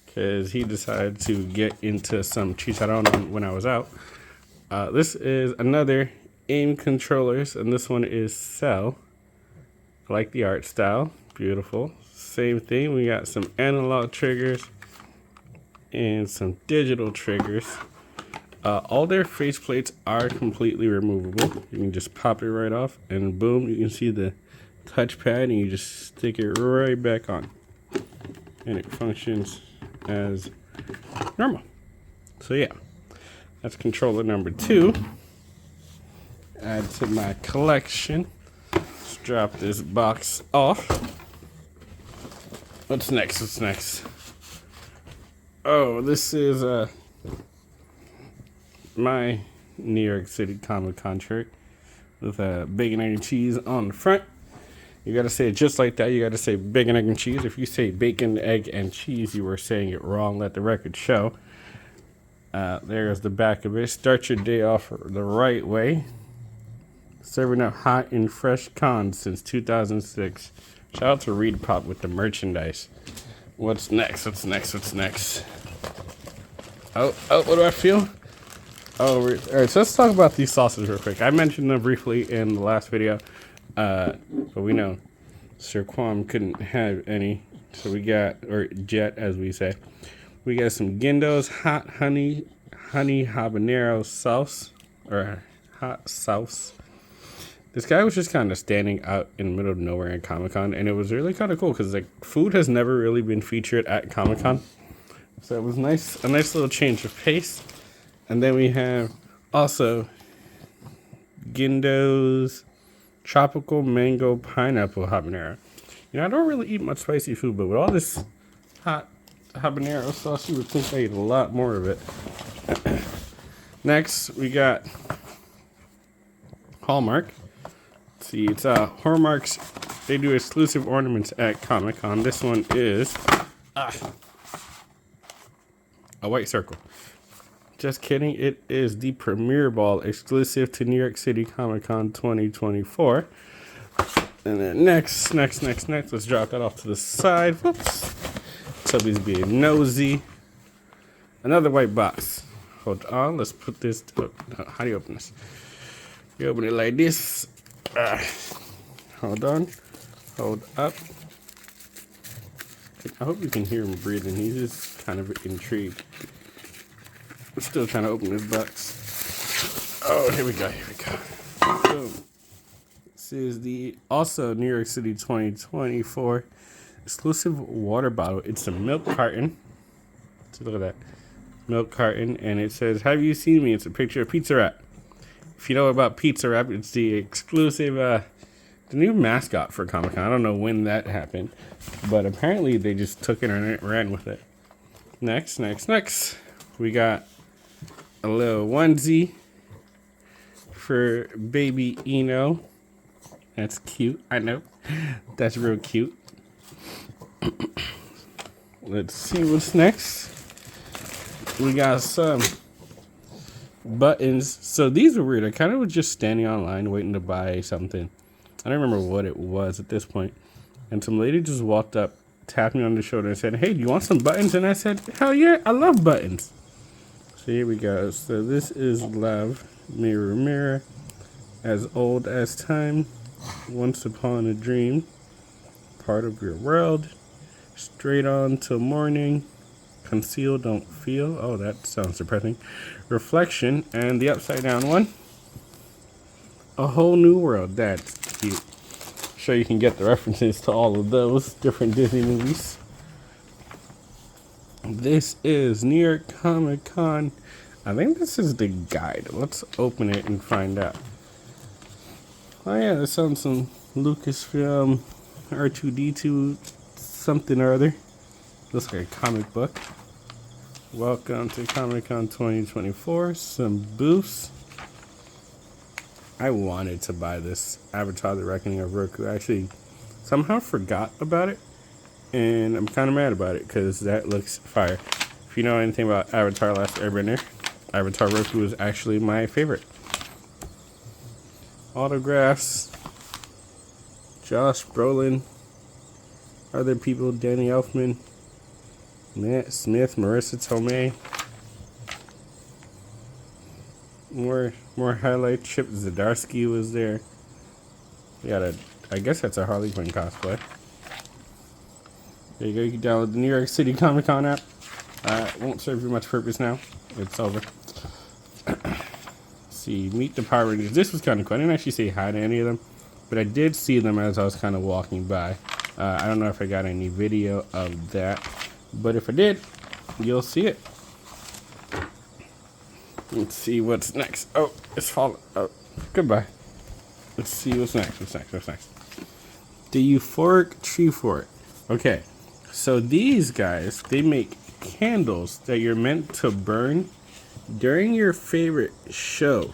because he decided to get into some chicharron when I was out. This is another AIM Controllers, and this one is Cell. I like the art style. Beautiful. Same thing. We got some analog triggers and some digital triggers. All their faceplates are completely removable. You can just pop it right off, and boom, you can see the touchpad, and you just stick it right back on. And it functions as normal. So yeah, that's controller number 2. Add to my collection. drop this box off. What's next? What's next? Oh, this is my New York City Comic Con shirt with bacon, egg, and cheese on the front. You gotta say it just like that. You gotta say bacon, egg, and cheese. If you say bacon, egg, and cheese, you are saying it wrong. Let the record show. There's the back of it. Start your day off the right way. Serving up hot and fresh cons since 2006. Shout out to Reed Pop with the merchandise. What's next? What's next? What's next? Oh, what do I feel? Oh, all right, so let's talk about these sauces real quick. I mentioned them briefly in the last video, but we know Sir Kwam couldn't have any, so we got, or Jet as we say, we got some Gindo's hot honey habanero sauce, or hot sauce. This guy was just kind of standing out in the middle of nowhere in Comic-Con, and it was really kind of cool because like food has never really been featured at Comic-Con, so it was nice, a nice little change of pace. And then we have also Gindo's tropical mango pineapple habanero. You know, I don't really eat much spicy food, but with all this hot habanero sauce, you would think I eat a lot more of it. Next, we got Hallmark. Let's see, it's Hallmark's. They do exclusive ornaments at Comic-Con. This one is a white circle. Just kidding, it is the Premiere Ball exclusive to New York City Comic Con 2024. And then next, let's drop that off to the side. Whoops. Tubby's being nosy. Another white box. Hold on, let's put this, how do you open this? You open it like this. Hold on, hold up. I hope you can hear him breathing, he's just kind of intrigued. I'm still trying to open this box. Oh, here we go. Boom. This is the also New York City 2024 exclusive water bottle. It's a milk carton. So look at that. Milk carton. And it says, "Have you seen me?" It's a picture of Pizza Wrap. If you know about Pizza Wrap, it's the exclusive, the new mascot for Comic-Con. I don't know when that happened, but apparently they just took it and ran with it. Next. We got a little onesie for baby Eno. That's cute. I know. That's real cute. Let's see what's next. We got some buttons. So these are weird. I kind of was just standing online waiting to buy something. I don't remember what it was at this point. And some lady just walked up, tapped me on the shoulder and said, "Hey, do you want some buttons?" And I said, "Hell yeah, I love buttons." So here we go. So this is Love, Mirror, Mirror, As Old as Time, Once Upon a Dream, Part of Your World, Straight On Till Morning, Conceal, Don't Feel. Oh, that sounds depressing. Reflection, and the upside down one, A Whole New World. That's cute. Sure you can get the references to all of those different Disney movies. This is New York Comic Con. I think this is the guide. Let's open it and find out. Oh yeah, this sounds some Lucasfilm R2-D2 something or other. Looks like a comic book. Welcome to Comic Con 2024. Some booths. I wanted to buy this Avatar: The Reckoning of Roku. I actually somehow forgot about it, and I'm kind of mad about it because that looks fire. If you know anything about Avatar: Last Airbender, Avatar Roku is actually my favorite. Autographs. Josh Brolin. Other people: Danny Elfman, Matt Smith, Marissa Tomei. More highlights. Chip Zdarsky was there. We got I guess that's a Harley Quinn cosplay. There you go. You can download the New York City Comic Con app. It won't serve you much purpose now. It's over. See, Meet the Power Rangers. This was kind of cool. I didn't actually say hi to any of them, but I did see them as I was kind of walking by. I don't know if I got any video of that, but if I did, you'll see it. Let's see what's next. Oh, it's falling. Oh, goodbye. Let's see what's next. The Euphoric Treefort. Okay, so these guys, they make candles that you're meant to burn during your favorite show.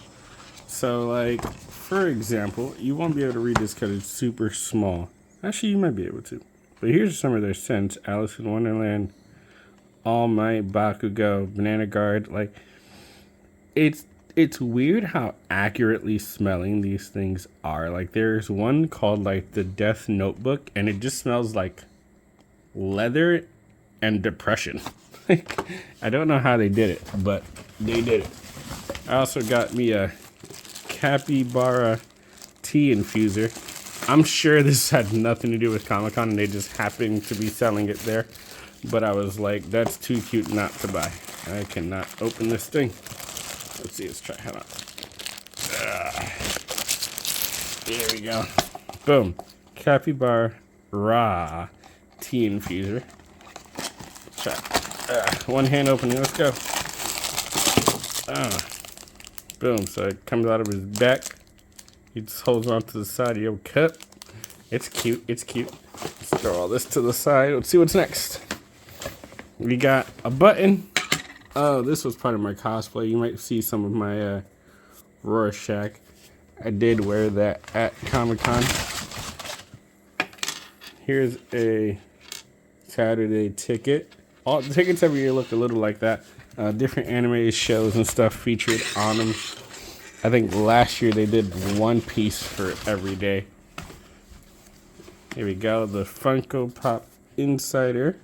So, like, for example, you won't be able to read this because it's super small. Actually, you might be able to. But here's some of their scents. Alice in Wonderland, All Might, Bakugo, Banana Guard. Like, it's weird how accurately smelling these things are. Like, there's one called, like, the Death Notebook, and it just smells like leather and depression. Like, I don't know how they did it, but they did it. I also got me a Capybara tea infuser. I'm sure this had nothing to do with Comic-Con and they just happened to be selling it there. But I was like, that's too cute not to buy. I cannot open this thing. Let's see, let's try. Hold on. There we go. Boom. Capybara raw tea infuser. Let's try. One hand opening. Let's go. Boom. So it comes out of his back. He just holds on to the side of your cup. It's cute. It's cute. Let's throw all this to the side. Let's see what's next. We got a button. Oh, this was part of my cosplay. You might see some of my Rorschach. I did wear that at Comic-Con. Here's a Saturday ticket. All the tickets every year look a little like that. Different anime shows and stuff featured on them. I think last year they did one piece for every day. Here we go, the Funko Pop Insider.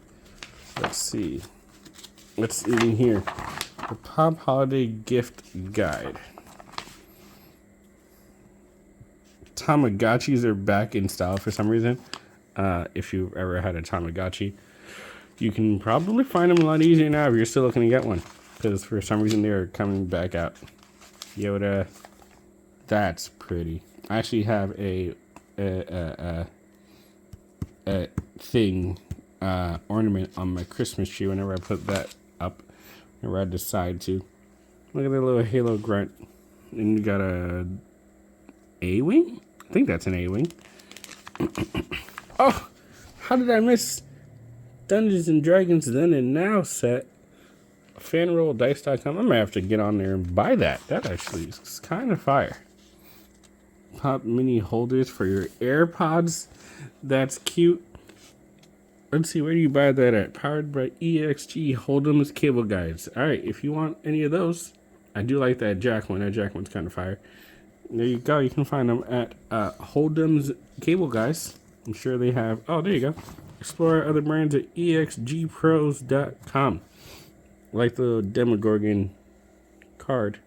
Let's see. What's in here? The Pop Holiday Gift Guide. Tamagotchis are back in style for some reason. If you've ever had a Tamagotchi, you can probably find them a lot easier now if you're still looking to get one. Because for some reason they're coming back out. Yoda. That's pretty. I actually have a thing, ornament on my Christmas tree whenever I put that up. Whenever I decide to. Look at that little Halo grunt. And you got a A-Wing? I think that's an A-Wing. Oh! How did I miss Dungeons and Dragons Then and Now set? FanRollDice.com. I'm gonna have to get on there and buy that. That actually is kind of fire. Pop mini holders for your AirPods. That's cute. Let's see, where do you buy that at? Powered by EXG Hold'em's cable guides. Alright, if you want any of those, I do like that Jack one. That Jack one's kind of fire. There you go. You can find them at Hold'em's cable guys. I'm sure they have. Oh, there you go. Explore other brands at exgpros.com. Like the Demogorgon card.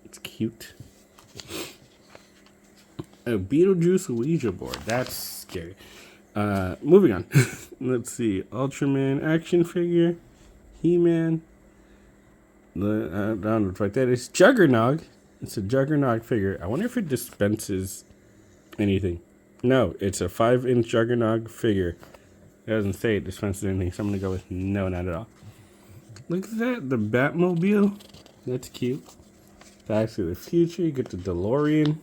It's cute. A Beetlejuice Ouija board. That's scary. Moving on. Let's see. Ultraman action figure. He-Man. I don't know what the fuck that is. Juggernog. It's a Juggernog figure. I wonder if it dispenses anything. No, it's a 5-inch Juggernog figure. It doesn't say it dispenses anything, so I'm going to go with no, not at all. Look at that. The Batmobile. That's cute. Back to the Future. You get the DeLorean.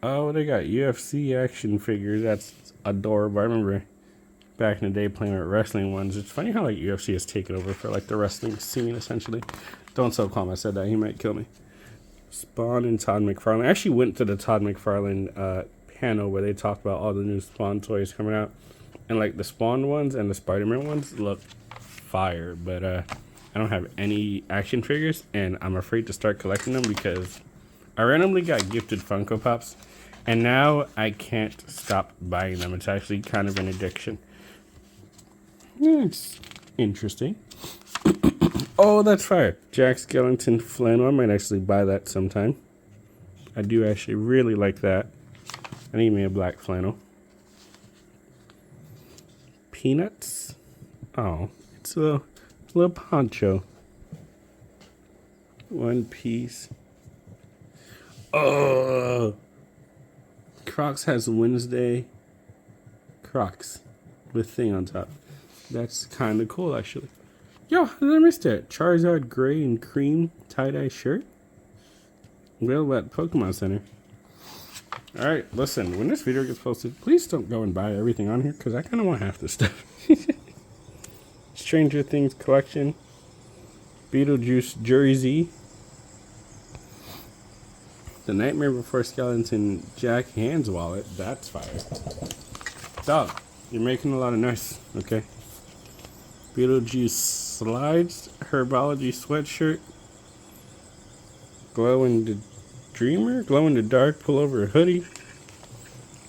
Oh, they got UFC action figures. That's adorable. I remember back in the day playing with wrestling ones. It's funny how like UFC has taken over for like the wrestling scene essentially. Don't so calm. I said that. He might kill me. Spawn and Todd McFarlane. I actually went to the Todd McFarlane panel where they talked about all the new Spawn toys coming out. And like the Spawn ones and the Spider-Man ones look fire. But I don't have any action figures. And I'm afraid to start collecting them because I randomly got gifted Funko Pops. And now I can't stop buying them. It's actually kind of an addiction. It's interesting. Oh, that's fire. Jack Skellington flannel. I might actually buy that sometime. I do actually really like that. I need me a black flannel. Peanuts. Oh, it's a little poncho. One Piece. Oh, Crocs has Wednesday Crocs with thing on top. That's kind of cool, actually. Yo, how did I miss that? Charizard gray and cream tie-dye shirt. Available at Pokemon Center. All right, listen. When this video gets posted, please don't go and buy everything on here because I kind of want half this stuff. Stranger Things collection, Beetlejuice jersey, The Nightmare Before Skeleton Jack Hand's wallet. That's fire. Dog, you're making a lot of noise. Okay. Beetlejuice slides, Herbology sweatshirt, glow in the dark pullover hoodie.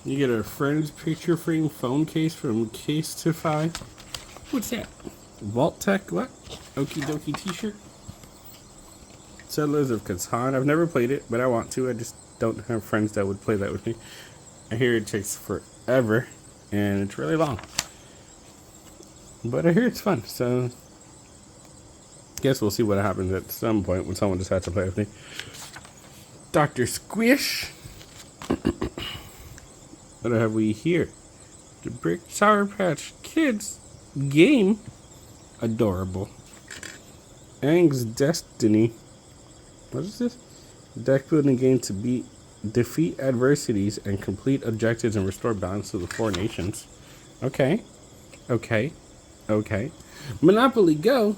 You get a friend's picture frame phone case from Casetify. What's that? Vault Tech what? Okie dokie t-shirt. Settlers of Catan. I've never played it, but I want to. I just don't have friends that would play that with me. I hear it takes forever and it's really long. But I hear it's fun, so guess we'll see what happens at some point when someone decides to play with me. Dr. Squish. What have we here? The Brick Sour Patch Kids game. Adorable. Aang's Destiny. What is this? Deck building game to defeat adversities and complete objectives and restore balance to the 4 nations. Okay. Monopoly Go.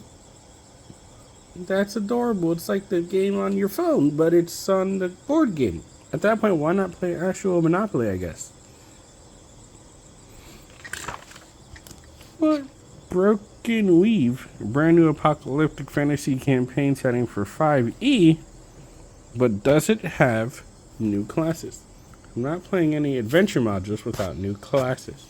That's adorable. It's like the game on your phone, but it's on the board game. At that point, why not play actual Monopoly, I guess? What? Broken Weave. Brand new apocalyptic fantasy campaign setting for 5e. But does it have new classes? I'm not playing any adventure modules without new classes.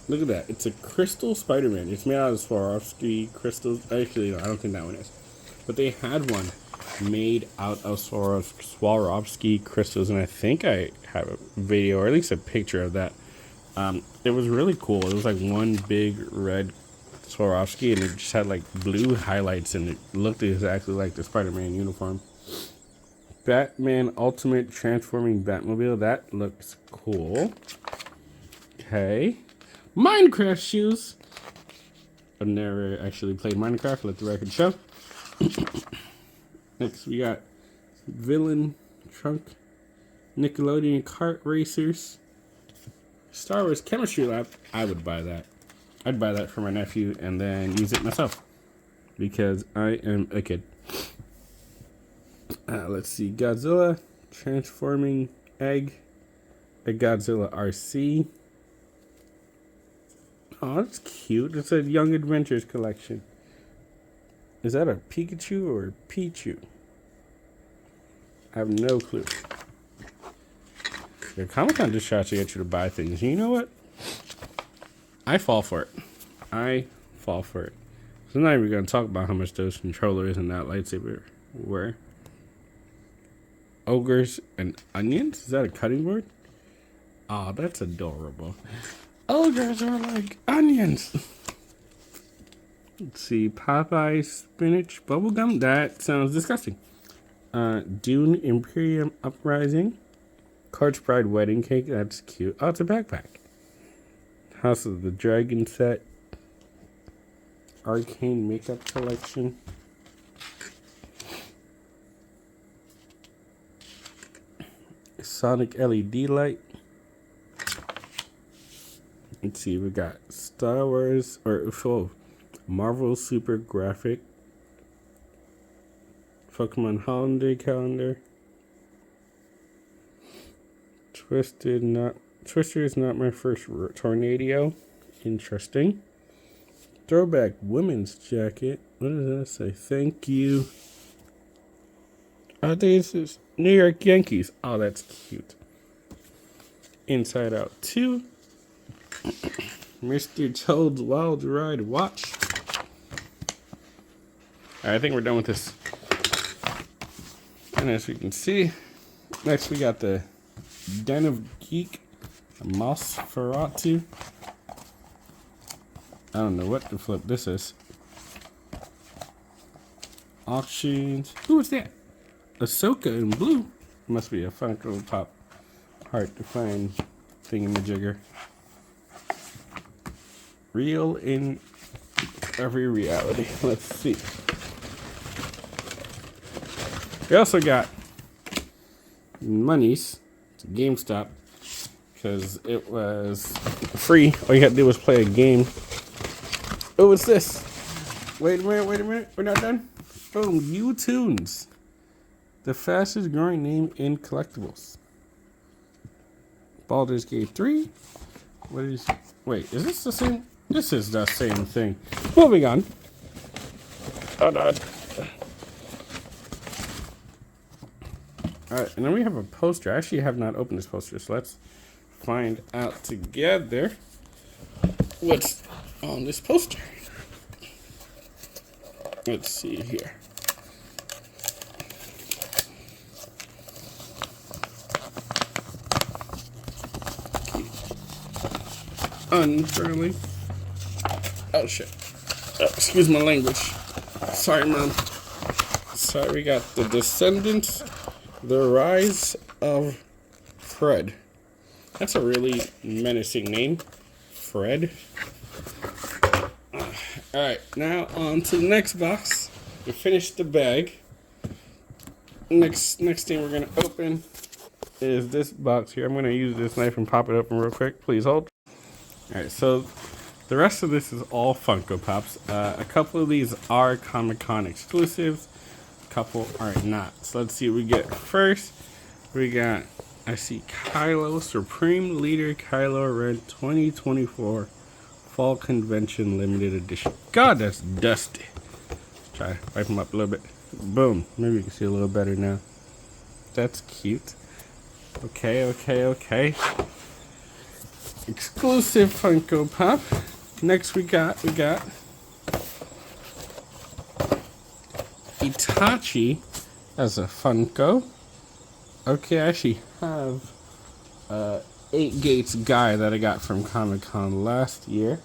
Look at that. It's a crystal Spider-Man. It's made out of Swarovski crystals. Actually, no, I don't think that one is. But they had one made out of Swarovski crystals. And I think I have a video, or at least a picture of that. It was really cool. It was like one big red Swarovski. And it just had like blue highlights. And it looked exactly like the Spider-Man uniform. Batman Ultimate Transforming Batmobile. That looks cool. Okay. Minecraft shoes. I've never actually played Minecraft, let the record show. Next we got Villain Trunk, Nickelodeon Kart Racers, Star Wars Chemistry Lab. I would buy that. I'd buy that for my nephew and then use it myself because I am a kid. Let's see, Godzilla Transforming Egg, a Godzilla RC. Oh, that's cute. It's a Young Adventures collection. Is that a Pikachu or a Pichu? I have no clue. The Comic-Con just tries to get you to buy things. You know what? I fall for it. So now we're going to talk about how much those controllers and that lightsaber were. Ogres and onions? Is that a cutting board? Oh, that's adorable. Ogres are like onions. Let's see. Popeye spinach bubblegum. That sounds disgusting. Dune Imperium Uprising. Cards Pride wedding cake. That's cute. Oh, it's a backpack. House of the Dragon set. Arcane makeup collection. Sonic LED light. Let's see, we got Star Wars Marvel Super Graphic, Pokemon Holiday Calendar, Twister is not my first Tornado. Interesting. Throwback women's jacket. What does that say? Thank you. I think this is New York Yankees. Oh, that's cute. Inside Out 2. Mr. Toad's Wild Ride watch. I think we're done with this. And as you can see, next we got the Den of Geek Nosferatu. I don't know what the flip this is. Auctions. Who is that? Ahsoka in blue. Must be a Funko Pop. Hard to find thingamajigger. Real in every reality. Let's see. We also got monies to GameStop because it was free. All you had to do was play a game. Oh, what's this? Wait a minute. We're not done. Boom, U-Tunes. The fastest growing name in collectibles. Baldur's Gate 3. What is... Wait, is this the same? This is the same thing. Moving on. Oh, no. Alright, and then we have a poster. I actually have not opened this poster, so let's find out together what's on this poster. Let's see here. Unfurling. Oh shit. Excuse my language. Sorry, Mom. Sorry, we got The Descendants, The Rise of Fred. That's a really menacing name. Fred. Alright, now on to the next box. We finished the bag. Next thing we're going to open is this box here. I'm going to use this knife and pop it open real quick. Please hold. Alright, so the rest of this is all Funko Pops. A couple of these are Comic-Con exclusives. A couple are not. So let's see what we get. First, we got, I see Kylo, Supreme Leader Kylo Ren 2024 Fall Convention Limited Edition. God, that's dusty. Try to wipe them up a little bit. Boom. Maybe you can see a little better now. That's cute. Okay. Exclusive Funko Pop. Next we got Itachi as a Funko. Okay, I actually have 8 Gates guy that I got from Comic-Con last year,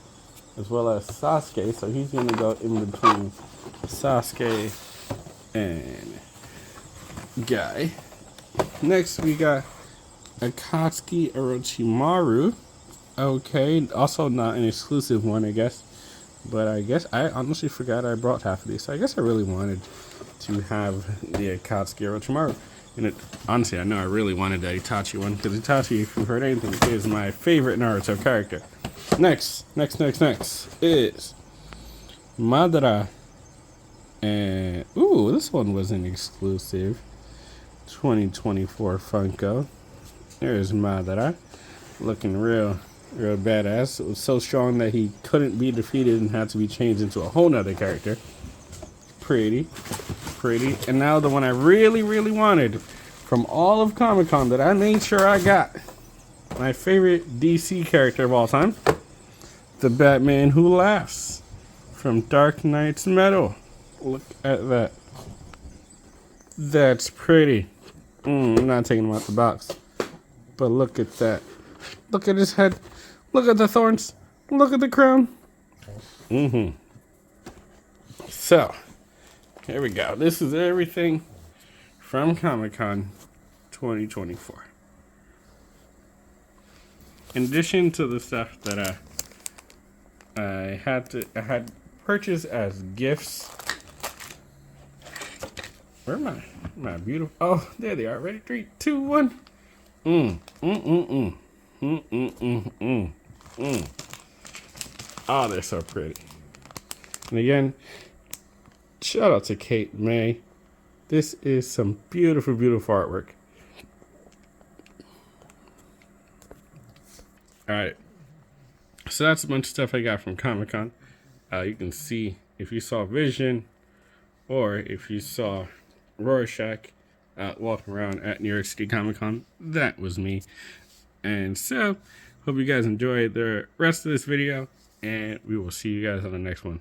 as well as Sasuke, so he's gonna go in between Sasuke and Guy. Next we got Akatsuki Orochimaru. Okay, also not an exclusive one, I guess. But I guess I honestly forgot I brought half of these. So I guess I really wanted to have the Akatsuki Orochimaru. And honestly, I know I really wanted the Itachi one. Because Itachi, if you've heard anything, is my favorite Naruto character. Next is Madara. And, ooh, this one was an exclusive 2024 Funko. There's Madara. Looking real badass. It was so strong that he couldn't be defeated and had to be changed into a whole nother character. Pretty. And now the one I really wanted from all of Comic-Con that I made sure I got. My favorite DC character of all time. The Batman Who Laughs from Dark Knight's Metal. Look at that. That's pretty. I'm not taking him out the box. But look at that. Look at his head. Look at the thorns. Look at the crown. So, here we go. This is everything from Comic-Con 2024. In addition to the stuff that I had purchased as gifts. Where am I? My beautiful. Oh, there they are. Ready? 3, 2, 1. Oh, they're so pretty. And again, shout out to Kate May. This is some beautiful artwork. Alright. So that's a bunch of stuff I got from Comic-Con. You can see if you saw Vision or if you saw Rorschach walking around at New York City Comic-Con, that was me. And so, hope you guys enjoyed the rest of this video, and we will see you guys on the next one.